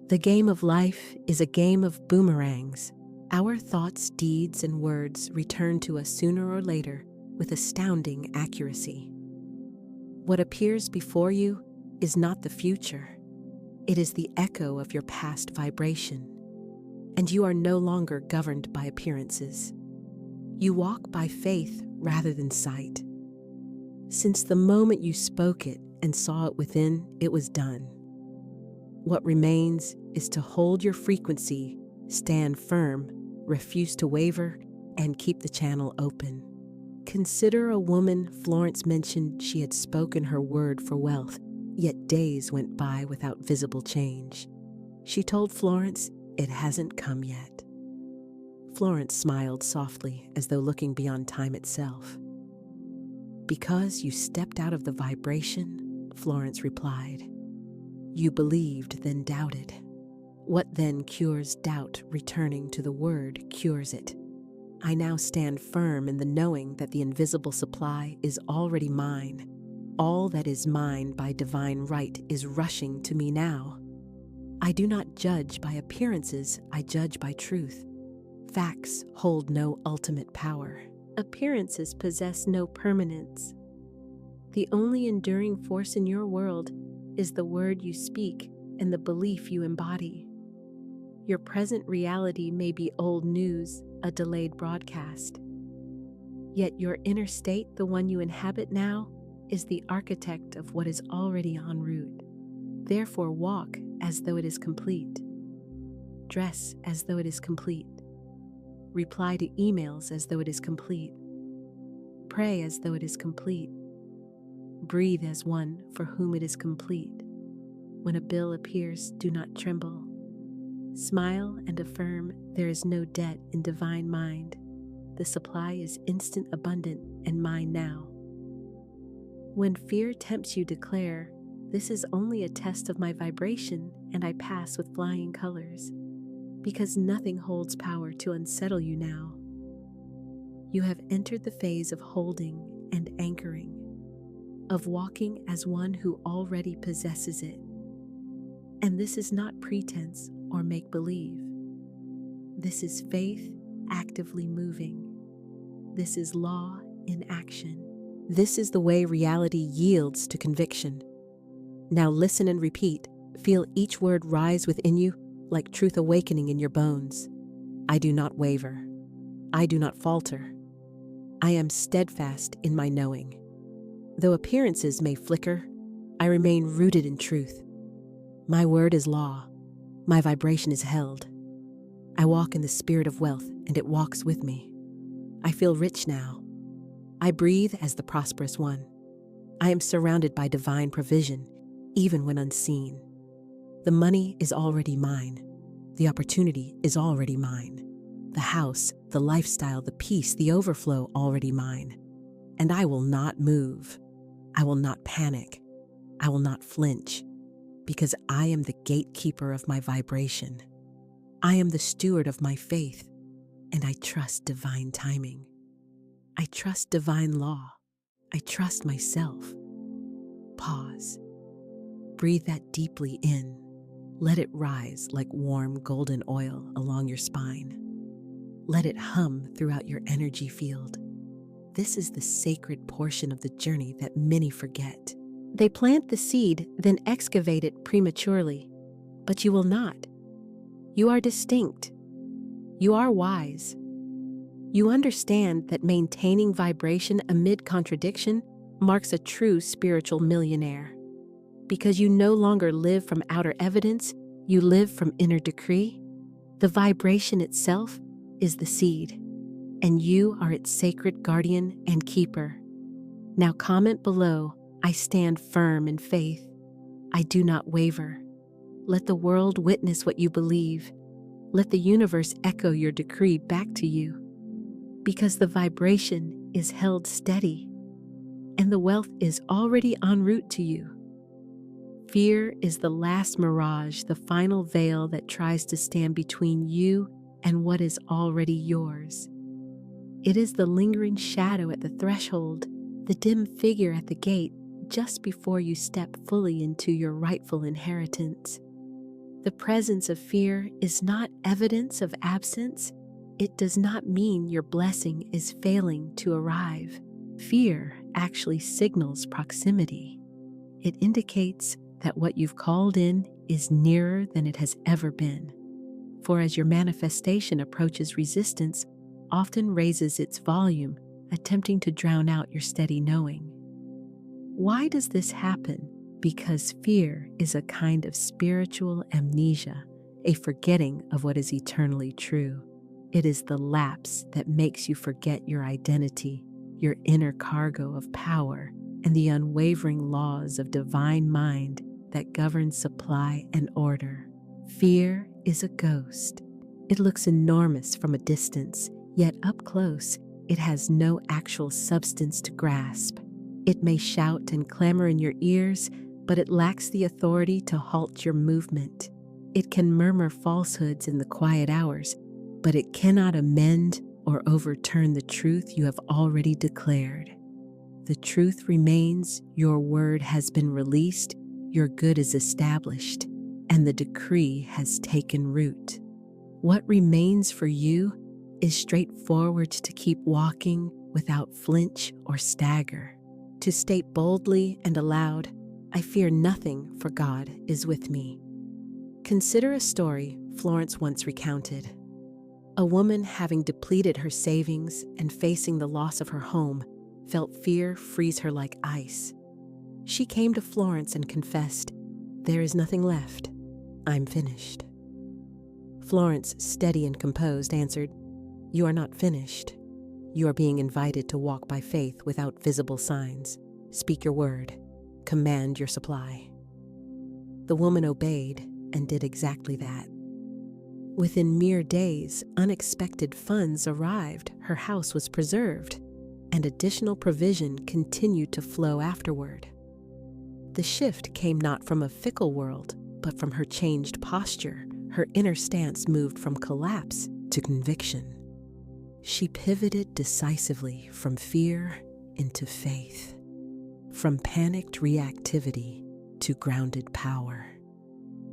The game of life is a game of boomerangs. Our thoughts, deeds, and words return to us sooner or later with astounding accuracy. What appears before you is not the future. It is the echo of your past vibration. And you are no longer governed by appearances. You walk by faith rather than sight. Since the moment you spoke it and saw it within, it was done. What remains is to hold your frequency, stand firm, refuse to waver, and keep the channel open. Consider a woman Florence mentioned she had spoken her word for wealth, yet days went by without visible change. She told Florence it hasn't come yet. Florence smiled softly as though looking beyond time itself. Because you stepped out of the vibration, Florence replied. You believed, then doubted. What then cures doubt? Returning to the word cures it. I now stand firm in the knowing that the invisible supply is already mine. All that is mine by divine right is rushing to me now. I do not judge by appearances, I judge by truth. Facts hold no ultimate power. Appearances possess no permanence. The only enduring force in your world is the word you speak and the belief you embody. Your present reality may be old news, a delayed broadcast. Yet your inner state, the one you inhabit now, is the architect of what is already en route. Therefore walk as though it is complete. Dress as though it is complete. Reply to emails as though it is complete. Pray as though it is complete. Breathe as one for whom it is complete. When a bill appears, do not tremble. Smile and affirm there is no debt in divine mind. The supply is instant, abundant, and mine now. When fear tempts you, declare, this is only a test of my vibration, and I pass with flying colors. Because nothing holds power to unsettle you now. You have entered the phase of holding and anchoring, of walking as one who already possesses it. And this is not pretense or make-believe. This is faith actively moving. This is law in action. This is the way reality yields to conviction. Now listen and repeat. Feel each word rise within you like truth awakening in your bones. I do not waver. I do not falter. I am steadfast in my knowing. Though appearances may flicker, I remain rooted in truth. My word is law. My vibration is held. I walk in the spirit of wealth, and it walks with me. I feel rich now. I breathe as the prosperous one. I am surrounded by divine provision, even when unseen. The money is already mine. The opportunity is already mine. The house, the lifestyle, the peace, the overflow already mine. And I will not move. I will not panic. I will not flinch, because I am the gatekeeper of my vibration. I am the steward of my faith, and I trust divine timing. I trust divine law. I trust myself. Pause. Breathe that deeply in. Let it rise like warm golden oil along your spine. Let it hum throughout your energy field. This is the sacred portion of the journey that many forget. They plant the seed, then excavate it prematurely. But you will not. You are distinct. You are wise. You understand that maintaining vibration amid contradiction marks a true spiritual millionaire. Because you no longer live from outer evidence, you live from inner decree. The vibration itself is the seed, and you are its sacred guardian and keeper. Now comment below, I stand firm in faith. I do not waver. Let the world witness what you believe. Let the universe echo your decree back to you. Because the vibration is held steady, and the wealth is already en route to you. Fear is the last mirage, the final veil that tries to stand between you and what is already yours. It is the lingering shadow at the threshold, the dim figure at the gate just before you step fully into your rightful inheritance. The presence of fear is not evidence of absence. It does not mean your blessing is failing to arrive. Fear actually signals proximity. It indicates that what you've called in is nearer than it has ever been. For as your manifestation approaches, resistance often raises its volume, attempting to drown out your steady knowing. Why does this happen? Because fear is a kind of spiritual amnesia, a forgetting of what is eternally true. It is the lapse that makes you forget your identity, your inner cargo of power, and the unwavering laws of divine mind that govern supply and order. Fear is a ghost. It looks enormous from a distance, yet up close, it has no actual substance to grasp. It may shout and clamor in your ears, but it lacks the authority to halt your movement. It can murmur falsehoods in the quiet hours, but it cannot amend or overturn the truth you have already declared. The truth remains, your word has been released, your good is established, and the decree has taken root. What remains for you is straightforward: to keep walking without flinch or stagger, to state boldly and aloud, I fear nothing, for God is with me. Consider a story Florence once recounted. A woman, having depleted her savings and facing the loss of her home, felt fear freeze her like ice. She came to Florence and confessed, "There is nothing left. I'm finished." Florence, steady and composed, answered, "You are not finished. You are being invited to walk by faith without visible signs. Speak your word. Command your supply." The woman obeyed and did exactly that. Within mere days, unexpected funds arrived, her house was preserved, and additional provision continued to flow afterward. The shift came not from a fickle world, but from her changed posture. Her inner stance moved from collapse to conviction. She pivoted decisively from fear into faith, from panicked reactivity to grounded power.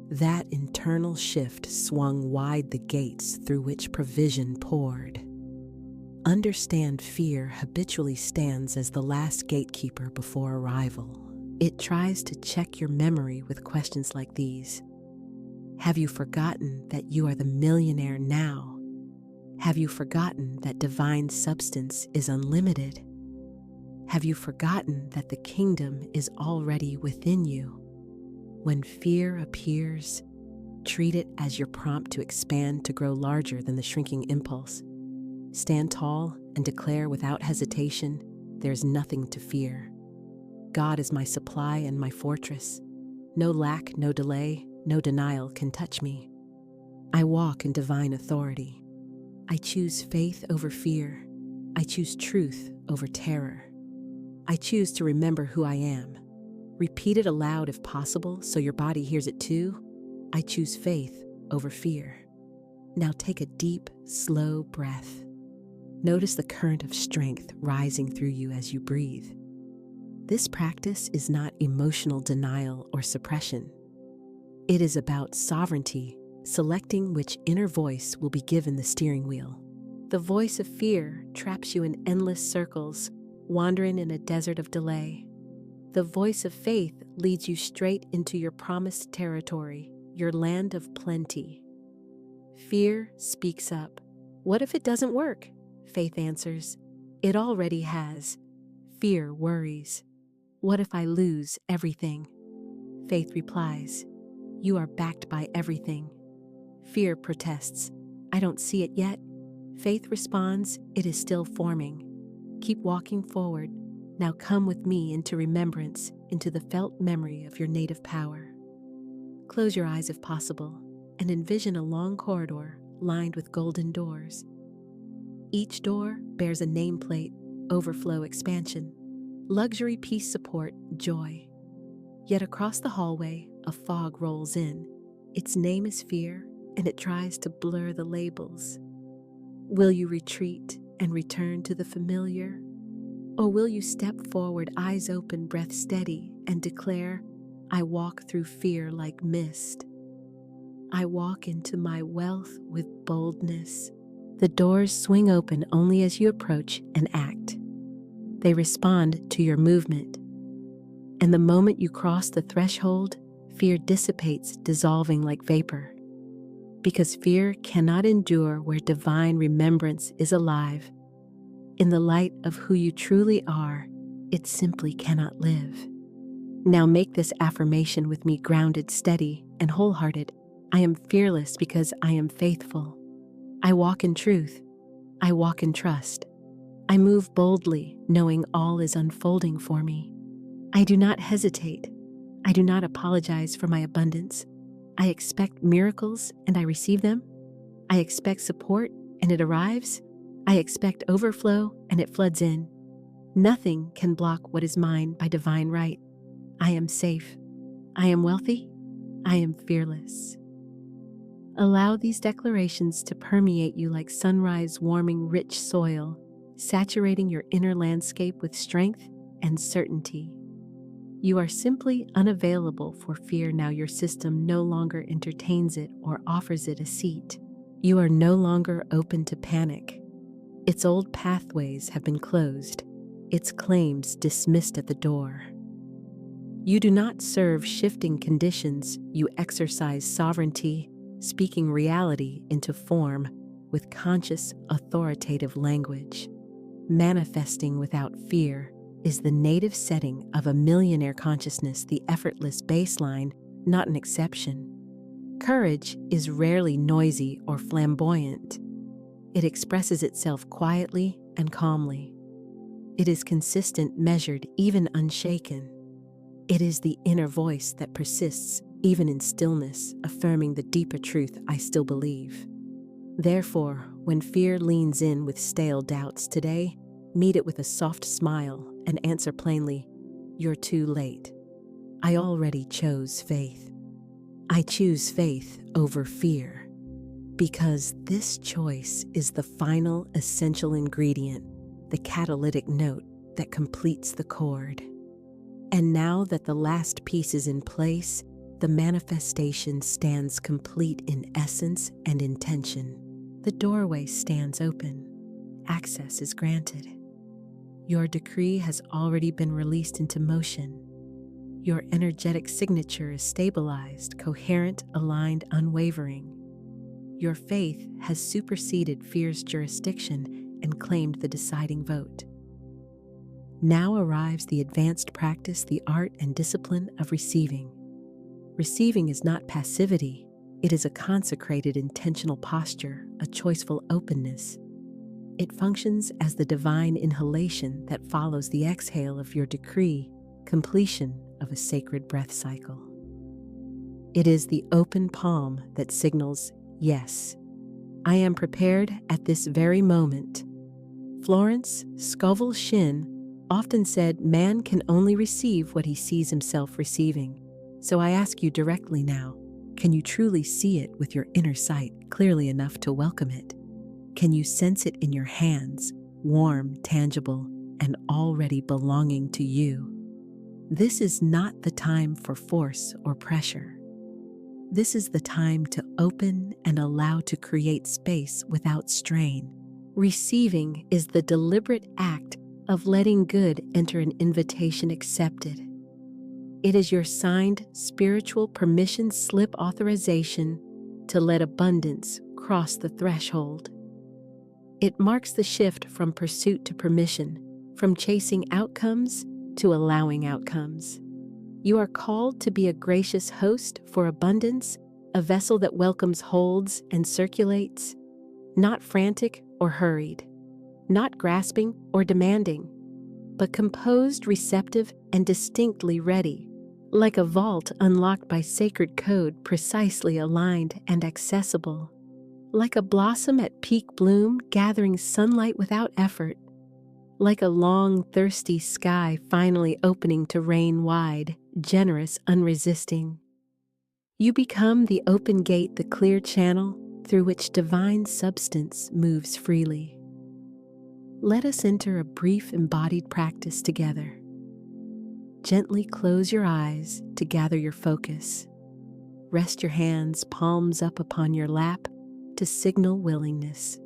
That internal shift swung wide the gates through which provision poured. Understand, fear habitually stands as the last gatekeeper before arrival. It tries to check your memory with questions like these. Have you forgotten that you are the millionaire now? Have you forgotten that divine substance is unlimited? Have you forgotten that the kingdom is already within you? When fear appears, treat it as your prompt to expand, to grow larger than the shrinking impulse. Stand tall and declare without hesitation, there's nothing to fear. God is my supply and my fortress. No lack, no delay, no denial can touch me. I walk in divine authority. I choose faith over fear. I choose truth over terror. I choose to remember who I am. Repeat it aloud if possible so your body hears it too. I choose faith over fear. Now take a deep, slow breath. Notice the current of strength rising through you as you breathe. This practice is not emotional denial or suppression. It is about sovereignty, selecting which inner voice will be given the steering wheel. The voice of fear traps you in endless circles, wandering in a desert of delay. The voice of faith leads you straight into your promised territory, your land of plenty. Fear speaks up. What if it doesn't work? Faith answers, it already has. Fear worries. What if I lose everything? Faith replies, you are backed by everything. Fear protests, I don't see it yet. Faith responds, it is still forming. Keep walking forward. Now come with me into remembrance, into the felt memory of your native power. Close your eyes if possible, and envision a long corridor lined with golden doors. Each door bears a nameplate, overflow expansion, luxury peace support, joy. Yet across the hallway, a fog rolls in. Its name is fear, and it tries to blur the labels. Will you retreat and return to the familiar? Or will you step forward, eyes open, breath steady, and declare, I walk through fear like mist. I walk into my wealth with boldness. The doors swing open only as you approach and act. They respond to your movement. And the moment you cross the threshold, fear dissipates, dissolving like vapor. Because fear cannot endure where divine remembrance is alive. In the light of who you truly are, it simply cannot live. Now make this affirmation with me, grounded, steady, and wholehearted. I am fearless because I am faithful. I walk in truth. I walk in trust. I move boldly, knowing all is unfolding for me. I do not hesitate. I do not apologize for my abundance. I expect miracles and I receive them. I expect support and it arrives. I expect overflow and it floods in. Nothing can block what is mine by divine right. I am safe. I am wealthy. I am fearless. Allow these declarations to permeate you like sunrise warming rich soil, saturating your inner landscape with strength and certainty. You are simply unavailable for fear now. Your system no longer entertains it or offers it a seat. You are no longer open to panic. Its old pathways have been closed, its claims dismissed at the door. You do not serve shifting conditions, you exercise sovereignty, speaking reality into form with conscious, authoritative language. Manifesting without fear is the native setting of a millionaire consciousness, the effortless baseline, not an exception. Courage is rarely noisy or flamboyant. It expresses itself quietly and calmly. It is consistent, measured, even unshaken. It is the inner voice that persists, even in stillness, affirming the deeper truth I still believe. Therefore, when fear leans in with stale doubts today, meet it with a soft smile and answer plainly, you're too late. I already chose faith. I choose faith over fear. Because this choice is the final essential ingredient, the catalytic note that completes the chord. And now that the last piece is in place, the manifestation stands complete in essence and intention. The doorway stands open. Access is granted. Your decree has already been released into motion. Your energetic signature is stabilized, coherent, aligned, unwavering. Your faith has superseded fear's jurisdiction and claimed the deciding vote. Now arrives the advanced practice, the art and discipline of receiving. Receiving is not passivity, it is a consecrated intentional posture, a choiceful openness. It functions as the divine inhalation that follows the exhale of your decree, completion of a sacred breath cycle. It is the open palm that signals, yes, I am prepared at this very moment. Florence Scovel Shinn often said man can only receive what he sees himself receiving. So I ask you directly now, can you truly see it with your inner sight clearly enough to welcome it? Can you sense it in your hands, warm, tangible, and already belonging to you? This is not the time for force or pressure. This is the time to open and allow to create space without strain. Receiving is the deliberate act of letting good enter an invitation accepted. It is your signed spiritual permission slip authorization to let abundance cross the threshold. It marks the shift from pursuit to permission, from chasing outcomes to allowing outcomes. You are called to be a gracious host for abundance, a vessel that welcomes, holds, and circulates, not frantic or hurried, not grasping or demanding, but composed, receptive, and distinctly ready, like a vault unlocked by sacred code precisely aligned and accessible, like a blossom at peak bloom gathering sunlight without effort, like a long, thirsty sky finally opening to rain wide, generous, unresisting. You become the open gate, the clear channel through which divine substance moves freely. Let us enter a brief embodied practice together. Gently close your eyes to gather your focus. Rest your hands, palms up upon your lap to signal willingness.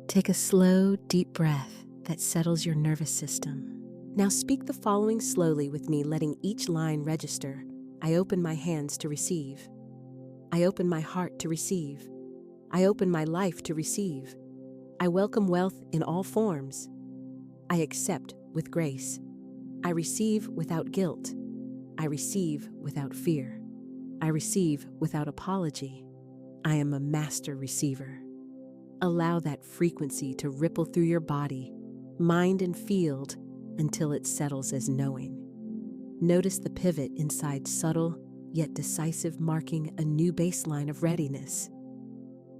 Take a slow, deep breath that settles your nervous system. Now speak the following slowly with me, letting each line register. I open my hands to receive. I open my heart to receive. I open my life to receive. I welcome wealth in all forms. I accept with grace. I receive without guilt. I receive without fear. I receive without apology. I am a master receiver. Allow that frequency to ripple through your body, mind, and field until it settles as knowing. Notice the pivot inside, subtle yet decisive, marking a new baseline of readiness.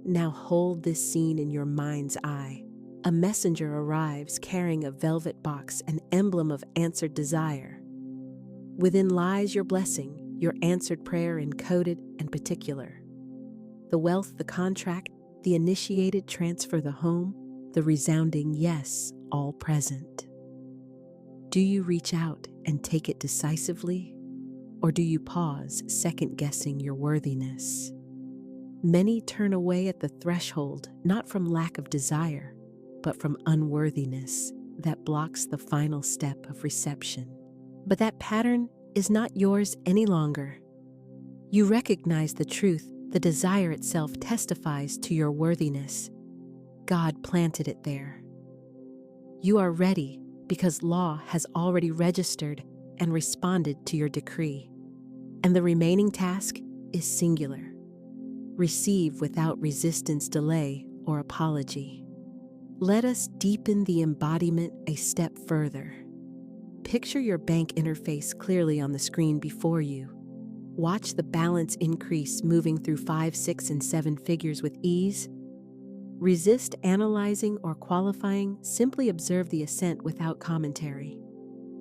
Now hold this scene in your mind's eye. A messenger arrives carrying a velvet box, an emblem of answered desire. Within lies your blessing, your answered prayer encoded and particular. The wealth, the contract, the initiated transfer, the home, the resounding yes, all present. Do you reach out and take it decisively, or do you pause, second-guessing your worthiness? Many turn away at the threshold, not from lack of desire, but from unworthiness that blocks the final step of reception. But that pattern is not yours any longer. You recognize the truth. The desire itself testifies to your worthiness. God planted it there. You are ready because law has already registered and responded to your decree. And the remaining task is singular. Receive without resistance, delay, or apology. Let us deepen the embodiment a step further. Picture your bank interface clearly on the screen before you. Watch the balance increase, moving through 5, 6, and 7 figures with ease. Resist analyzing or qualifying, simply observe the ascent without commentary.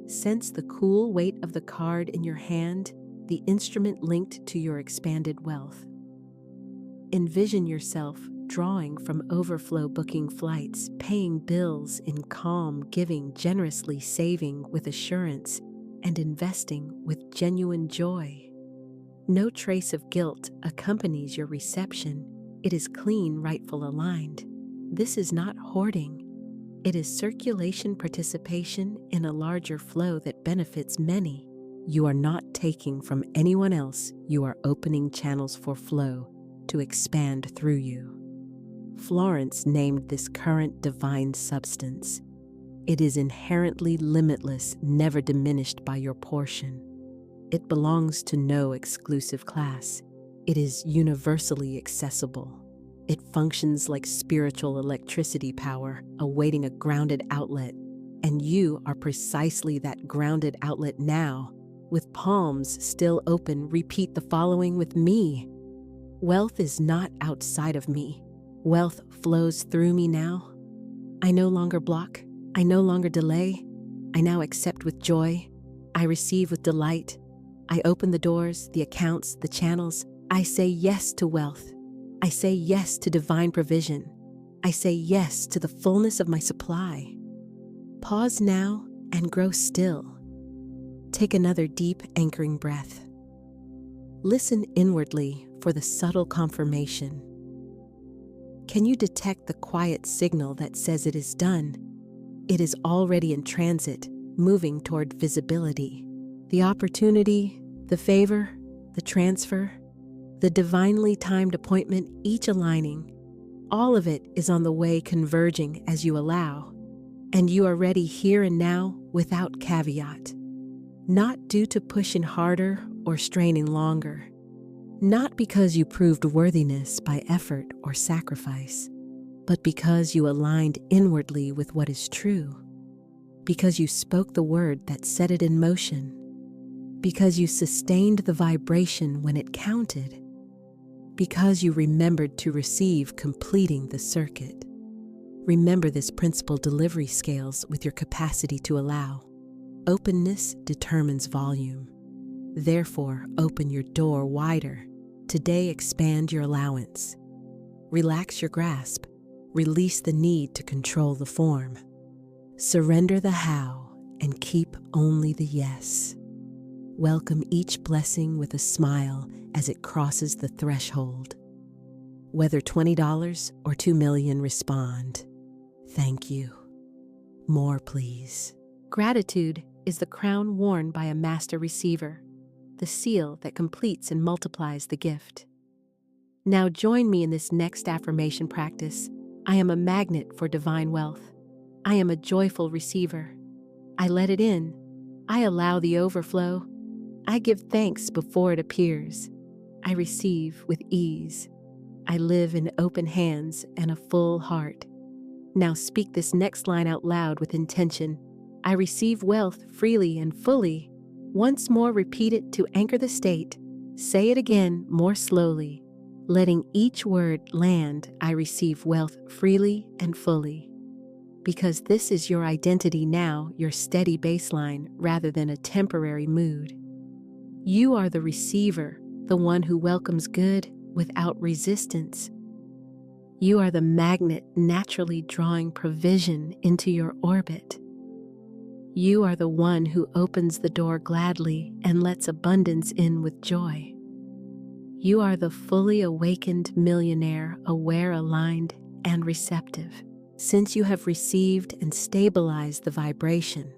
Sense the cool weight of the card in your hand, the instrument linked to your expanded wealth. Envision yourself drawing from overflow, booking flights, paying bills in calm, giving generously, saving with assurance, and investing with genuine joy. No trace of guilt accompanies your reception. It is clean, rightful, aligned. This is not hoarding. It is circulation, participation in a larger flow that benefits many. You are not taking from anyone else. You are opening channels for flow to expand through you. Florence named this current divine substance. It is inherently limitless, never diminished by your portion. It belongs to no exclusive class. It is universally accessible. It functions like spiritual electricity power, awaiting a grounded outlet. and you are precisely that grounded outlet now. With palms still open, repeat the following with me. Wealth is not outside of me. Wealth flows through me now. I no longer block. I no longer delay. I now accept with joy. I receive with delight. I open the doors, the accounts, the channels. I say yes to wealth. I say yes to divine provision. I say yes to the fullness of my supply. Pause now and grow still. Take another deep, anchoring breath. Listen inwardly for the subtle confirmation. Can you detect the quiet signal that says it is done? It is already in transit, moving toward visibility. The opportunity, the favor, the transfer, the divinely timed appointment, each aligning. All of it is on the way, converging as you allow. And you are ready here and now without caveat. Not due to pushing harder or straining longer. Not because you proved worthiness by effort or sacrifice, but because you aligned inwardly with what is true. Because you spoke the word that set it in motion. Because you sustained the vibration when it counted. Because you remembered to receive, completing the circuit. Remember this principle delivery scales with your capacity to allow. Openness determines volume. Therefore, open your door wider. Today, expand your allowance. Relax your grasp. Release the need to control the form. Surrender the how and keep only the yes. Welcome each blessing with a smile as it crosses the threshold. Whether $20 or $2 million, respond. Thank you. More, please. Gratitude is the crown worn by a master receiver, the seal that completes and multiplies the gift. Now join me in this next affirmation practice. I am a magnet for divine wealth. I am a joyful receiver. I let it in. I allow the overflow. I give thanks before it appears. I receive with ease. I live in open hands and a full heart. Now speak this next line out loud with intention. I receive wealth freely and fully. Once more, repeat it to anchor the state. Say it again more slowly, letting each word land. I receive wealth freely and fully. Because this is your identity now, your steady baseline rather than a temporary mood. You are the receiver, the one who welcomes good without resistance. You are the magnet naturally drawing provision into your orbit. You are the one who opens the door gladly and lets abundance in with joy. You are the fully awakened millionaire, aware, aligned, and receptive. Since you have received and stabilized the vibration,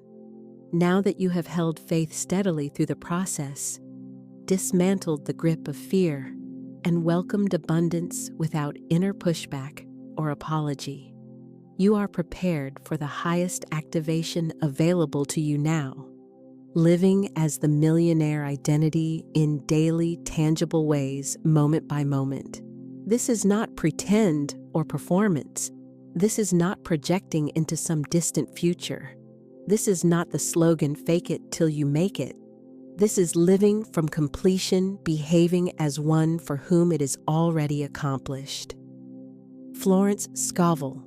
now that you have held faith steadily through the process, dismantled the grip of fear, and welcomed abundance without inner pushback or apology, you are prepared for the highest activation available to you now, living as the millionaire identity in daily, tangible ways, moment by moment. This is not pretend or performance. This is not projecting into some distant future. This is not the slogan, fake it till you make it. This is living from completion, behaving as one for whom it is already accomplished. Florence Scovel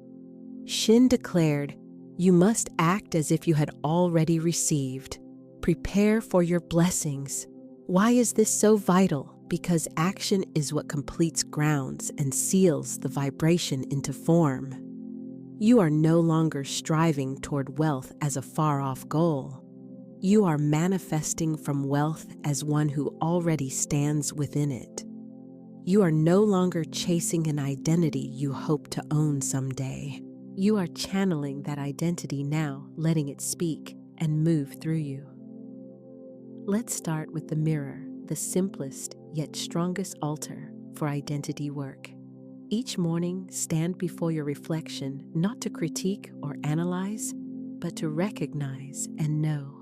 Shinn declared, "You must act as if you had already received. Prepare for your blessings." Why is this so vital? Because action is what completes, grounds, and seals the vibration into form. You are no longer striving toward wealth as a far-off goal. You are manifesting from wealth as one who already stands within it. You are no longer chasing an identity you hope to own someday. You are channeling that identity now, letting it speak and move through you. Let's start with the mirror, the simplest yet strongest altar for identity work. Each morning, stand before your reflection, not to critique or analyze, but to recognize and know.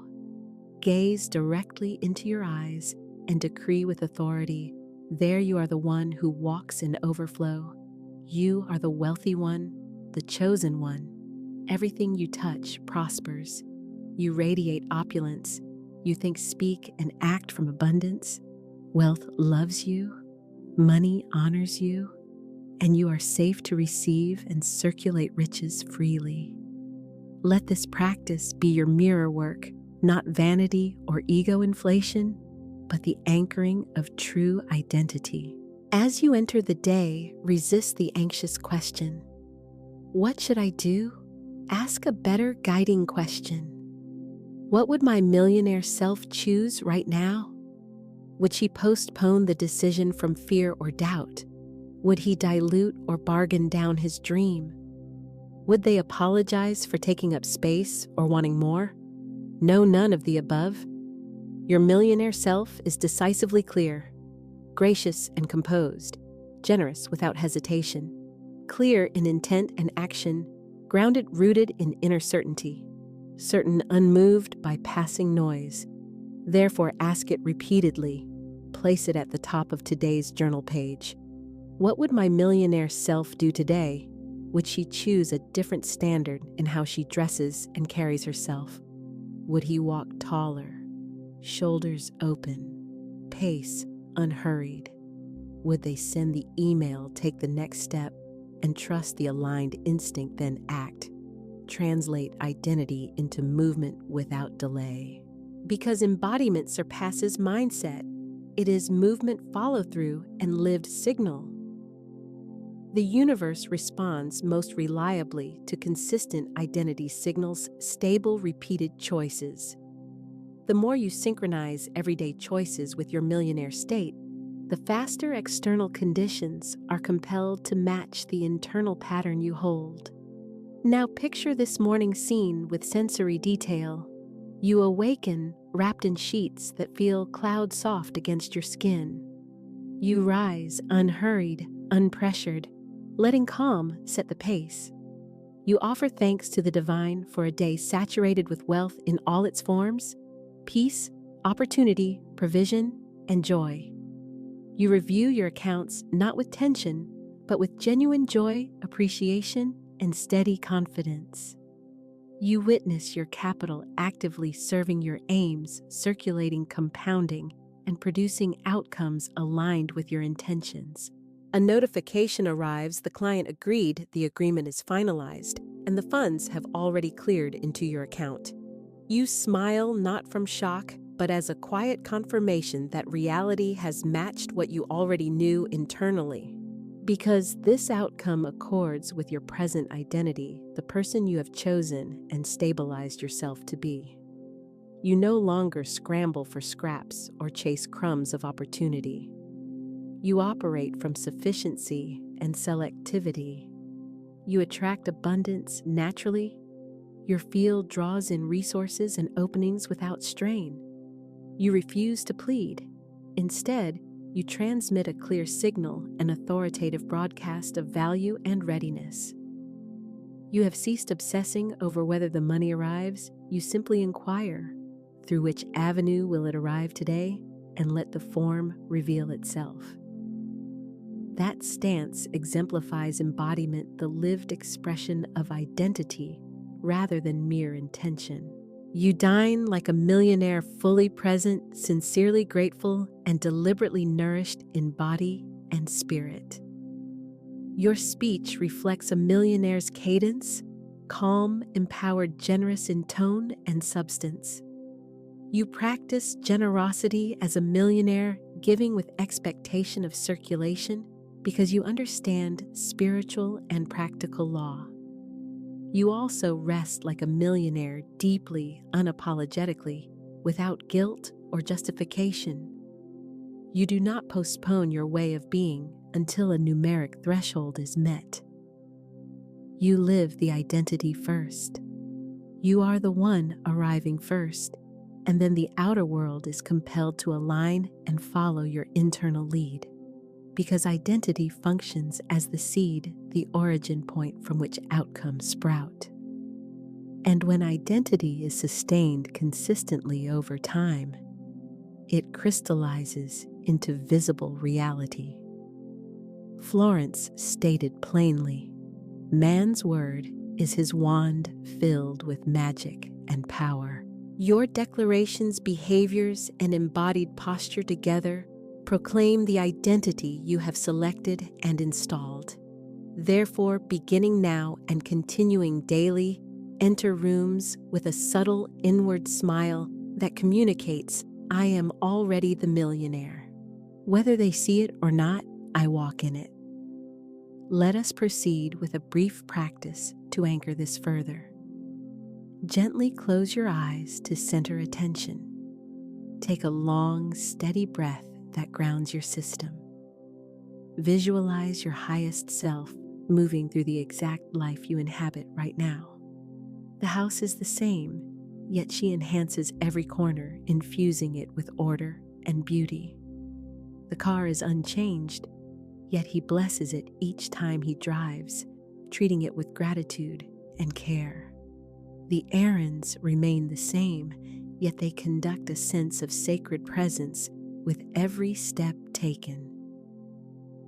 Gaze directly into your eyes and decree with authority, there you are, the one who walks in overflow. You are the wealthy one, the chosen one. Everything you touch prospers. You radiate opulence. You think, speak, and act from abundance. Wealth loves you. Money honors you. And you are safe to receive and circulate riches freely. Let this practice be your mirror work, not vanity or ego inflation, but the anchoring of true identity. As you enter the day, resist the anxious question. What should I do? Ask a better guiding question. What would my millionaire self choose right now? Would she postpone the decision from fear or doubt? Would he dilute or bargain down his dream? Would they apologize for taking up space or wanting more? No, none of the above. Your millionaire self is decisively clear, gracious and composed, generous without hesitation, clear in intent and action, grounded, rooted in inner certainty, certain, unmoved by passing noise. Therefore, ask it repeatedly. Place it at the top of today's journal page. What would my millionaire self do today? Would she choose a different standard in how she dresses and carries herself? Would he walk taller, shoulders open, pace unhurried? Would they send the email, take the next step, and trust the aligned instinct, then act? Translate identity into movement without delay. Because embodiment surpasses mindset. It is movement follow-through and lived signal. The universe responds most reliably to consistent identity signals, stable, repeated choices. The more you synchronize everyday choices with your millionaire state, the faster external conditions are compelled to match the internal pattern you hold. Now picture this morning scene with sensory detail. You awaken wrapped in sheets that feel cloud soft against your skin. You rise unhurried, unpressured, letting calm set the pace. You offer thanks to the divine for a day saturated with wealth in all its forms, peace, opportunity, provision, and joy. You review your accounts not with tension, but with genuine joy, appreciation, and steady confidence. You witness your capital actively serving your aims, circulating, compounding, and producing outcomes aligned with your intentions. A notification arrives, the client agreed, the agreement is finalized, and the funds have already cleared into your account. You smile not from shock, but as a quiet confirmation that reality has matched what you already knew internally. Because this outcome accords with your present identity, the person you have chosen and stabilized yourself to be. You no longer scramble for scraps or chase crumbs of opportunity. You operate from sufficiency and selectivity. You attract abundance naturally. Your field draws in resources and openings without strain. You refuse to plead. Instead, you transmit a clear signal, an authoritative broadcast of value and readiness. You have ceased obsessing over whether the money arrives. You simply inquire, through which avenue will it arrive today, and let the form reveal itself. That stance exemplifies embodiment, the lived expression of identity rather than mere intention. You dine like a millionaire, fully present, sincerely grateful, and deliberately nourished in body and spirit. Your speech reflects a millionaire's cadence, calm, empowered, generous in tone and substance. You practice generosity as a millionaire, giving with expectation of circulation because you understand spiritual and practical law. You also rest like a millionaire, deeply, unapologetically, without guilt or justification. You do not postpone your way of being until a numeric threshold is met. You live the identity first. You are the one arriving first, and then the outer world is compelled to align and follow your internal lead. Because identity functions as the seed, the origin point from which outcomes sprout. And when identity is sustained consistently over time, it crystallizes into visible reality. Florence stated plainly, man's word is his wand filled with magic and power. Your declarations, behaviors, and embodied posture together proclaim the identity you have selected and installed. Therefore, beginning now and continuing daily, enter rooms with a subtle inward smile that communicates, "I am already the millionaire." Whether they see it or not, I walk in it. Let us proceed with a brief practice to anchor this further. Gently close your eyes to center attention. Take a long, steady breath that grounds your system. Visualize your highest self moving through the exact life you inhabit right now. The house is the same, yet she enhances every corner, infusing it with order and beauty. The car is unchanged, yet he blesses it each time he drives, treating it with gratitude and care. The errands remain the same, yet they conduct a sense of sacred presence with every step taken.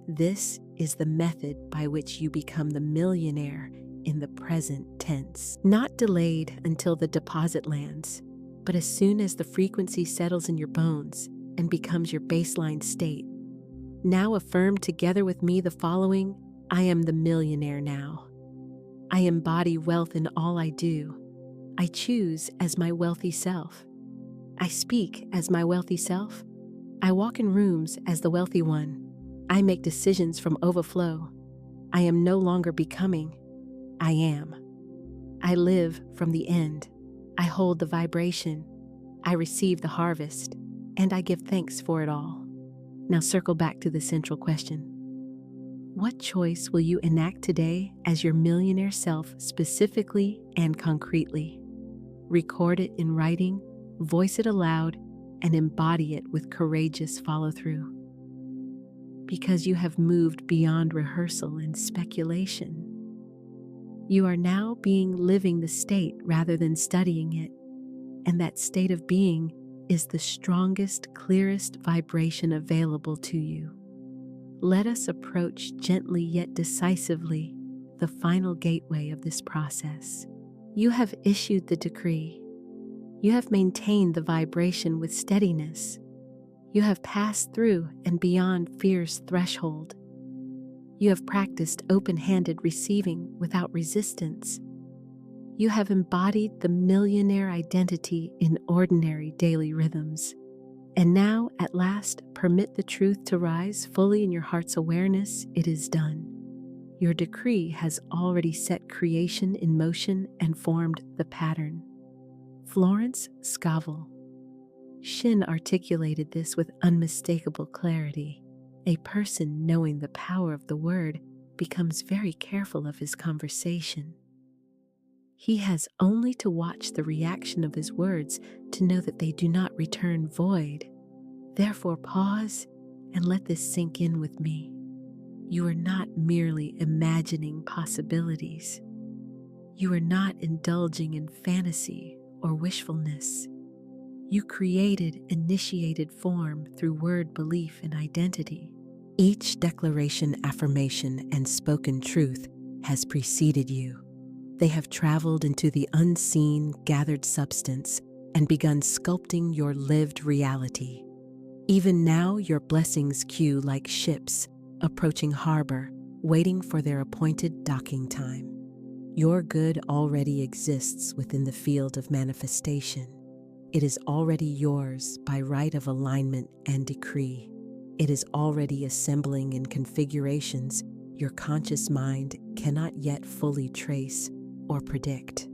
This is the method by which you become the millionaire in the present tense. Not delayed until the deposit lands, but as soon as the frequency settles in your bones and becomes your baseline state. Now affirm together with me the following: I am the millionaire now. I embody wealth in all I do. I choose as my wealthy self. I speak as my wealthy self. I walk in rooms as the wealthy one. I make decisions from overflow. I am no longer becoming. I am. I live from the end. I hold the vibration. I receive the harvest, and I give thanks for it all. Now circle back to the central question. What choice will you enact today as your millionaire self, specifically and concretely? Record it in writing, voice it aloud, and embody it with courageous follow-through. Because you have moved beyond rehearsal and speculation. You are now living the state rather than studying it, and that state of being is the strongest, clearest vibration available to you. Let us approach gently yet decisively the final gateway of this process. You have issued the decree. You have maintained the vibration with steadiness. You have passed through and beyond fear's threshold. You have practiced open-handed receiving without resistance. You have embodied the millionaire identity in ordinary daily rhythms. And now, at last, permit the truth to rise fully in your heart's awareness. It is done. Your decree has already set creation in motion and formed the pattern. Florence Scovel Shinn articulated this with unmistakable clarity. A person knowing the power of the word becomes very careful of his conversation. He has only to watch the reaction of his words to know that they do not return void. Therefore, pause and let this sink in with me. You are not merely imagining possibilities. You are not indulging in fantasy or wishfulness. You created initiated form through word, belief, and identity. Each declaration, affirmation, and spoken truth has preceded you. They have traveled into the unseen, gathered substance and begun sculpting your lived reality. Even now, your blessings queue like ships approaching harbor, waiting for their appointed docking time. Your good already exists within the field of manifestation. It is already yours by right of alignment and decree. It is already assembling in configurations your conscious mind cannot yet fully trace or predict.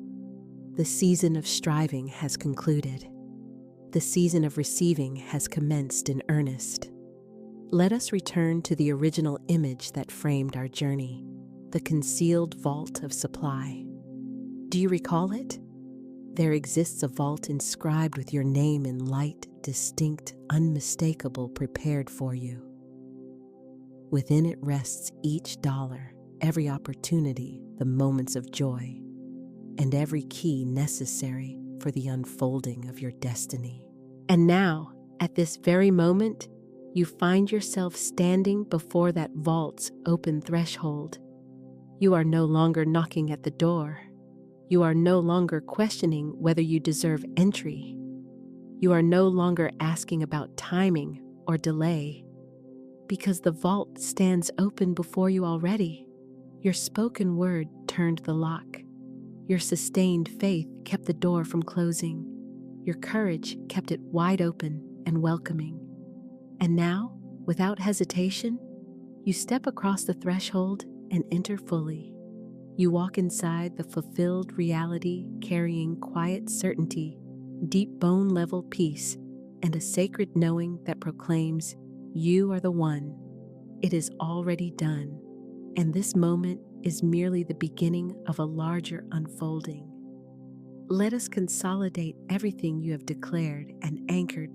The season of striving has concluded. The season of receiving has commenced in earnest. Let us return to the original image that framed our journey, the concealed vault of supply. Do you recall it? There exists a vault inscribed with your name in light, distinct, unmistakable, prepared for you. Within it rests each dollar, every opportunity, the moments of joy, and every key necessary for the unfolding of your destiny. And now, at this very moment, you find yourself standing before that vault's open threshold. You are no longer knocking at the door. You are no longer questioning whether you deserve entry. You are no longer asking about timing or delay, because the vault stands open before you already. Your spoken word turned the lock. Your sustained faith kept the door from closing. Your courage kept it wide open and welcoming. And now, without hesitation, you step across the threshold and enter fully. You walk inside the fulfilled reality, carrying quiet certainty, deep bone-level peace, and a sacred knowing that proclaims, "You are the one. It is already done." And this moment is merely the beginning of a larger unfolding. Let us consolidate everything you have declared and anchored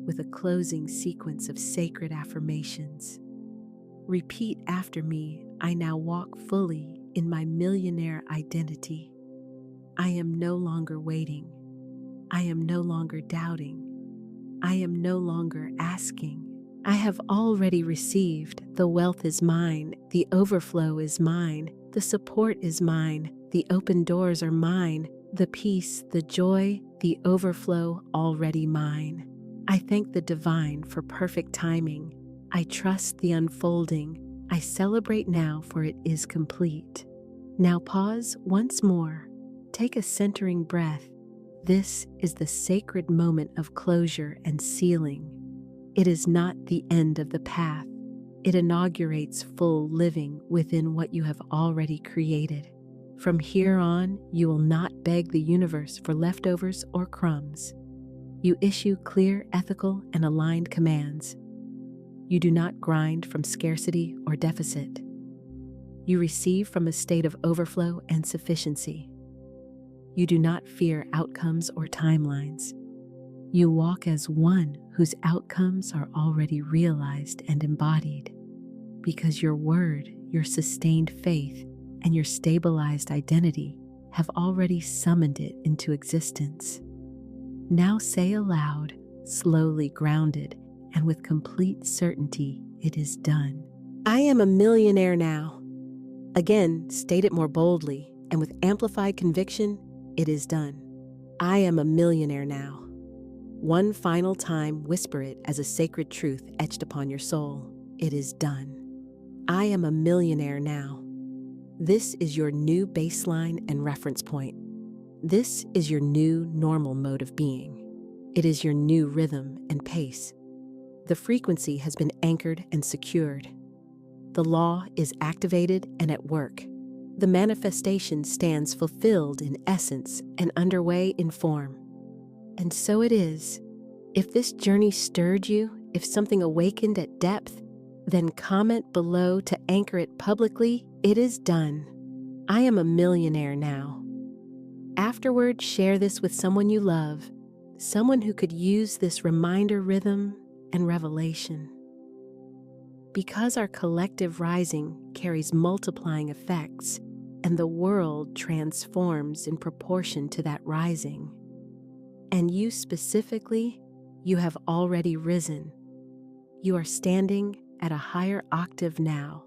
with a closing sequence of sacred affirmations. Repeat after me. I now walk fully in my millionaire identity. I am no longer waiting. I am no longer doubting. I am no longer asking. I have already received. The wealth is mine. The overflow is mine. The support is mine. The open doors are mine. The peace, the joy, the overflow, already mine. I thank the divine for perfect timing. I trust the unfolding. I celebrate now, for it is complete. Now pause once more. Take a centering breath. This is the sacred moment of closure and sealing. It is not the end of the path. It inaugurates full living within what you have already created. From here on, you will not beg the universe for leftovers or crumbs. You issue clear, ethical, and aligned commands. You do not grind from scarcity or deficit. You receive from a state of overflow and sufficiency. You do not fear outcomes or timelines. You walk as one whose outcomes are already realized and embodied, because your word, your sustained faith, and your stabilized identity have already summoned it into existence. Now say aloud, slowly grounded, and with complete certainty, it is done. I am a millionaire now. Again, state it more boldly, and with amplified conviction, it is done. I am a millionaire now. One final time, whisper it as a sacred truth etched upon your soul. It is done. I am a millionaire now. This is your new baseline and reference point. This is your new normal mode of being. It is your new rhythm and pace. The frequency has been anchored and secured. The law is activated and at work. The manifestation stands fulfilled in essence and underway in form. And so it is. If this journey stirred you, if something awakened at depth, then comment below to anchor it publicly. It is done. I am a millionaire now. Afterward, share this with someone you love, someone who could use this reminder, rhythm, and revelation. Because our collective rising carries multiplying effects, and the world transforms in proportion to that rising. And you specifically, you have already risen. You are standing at a higher octave now.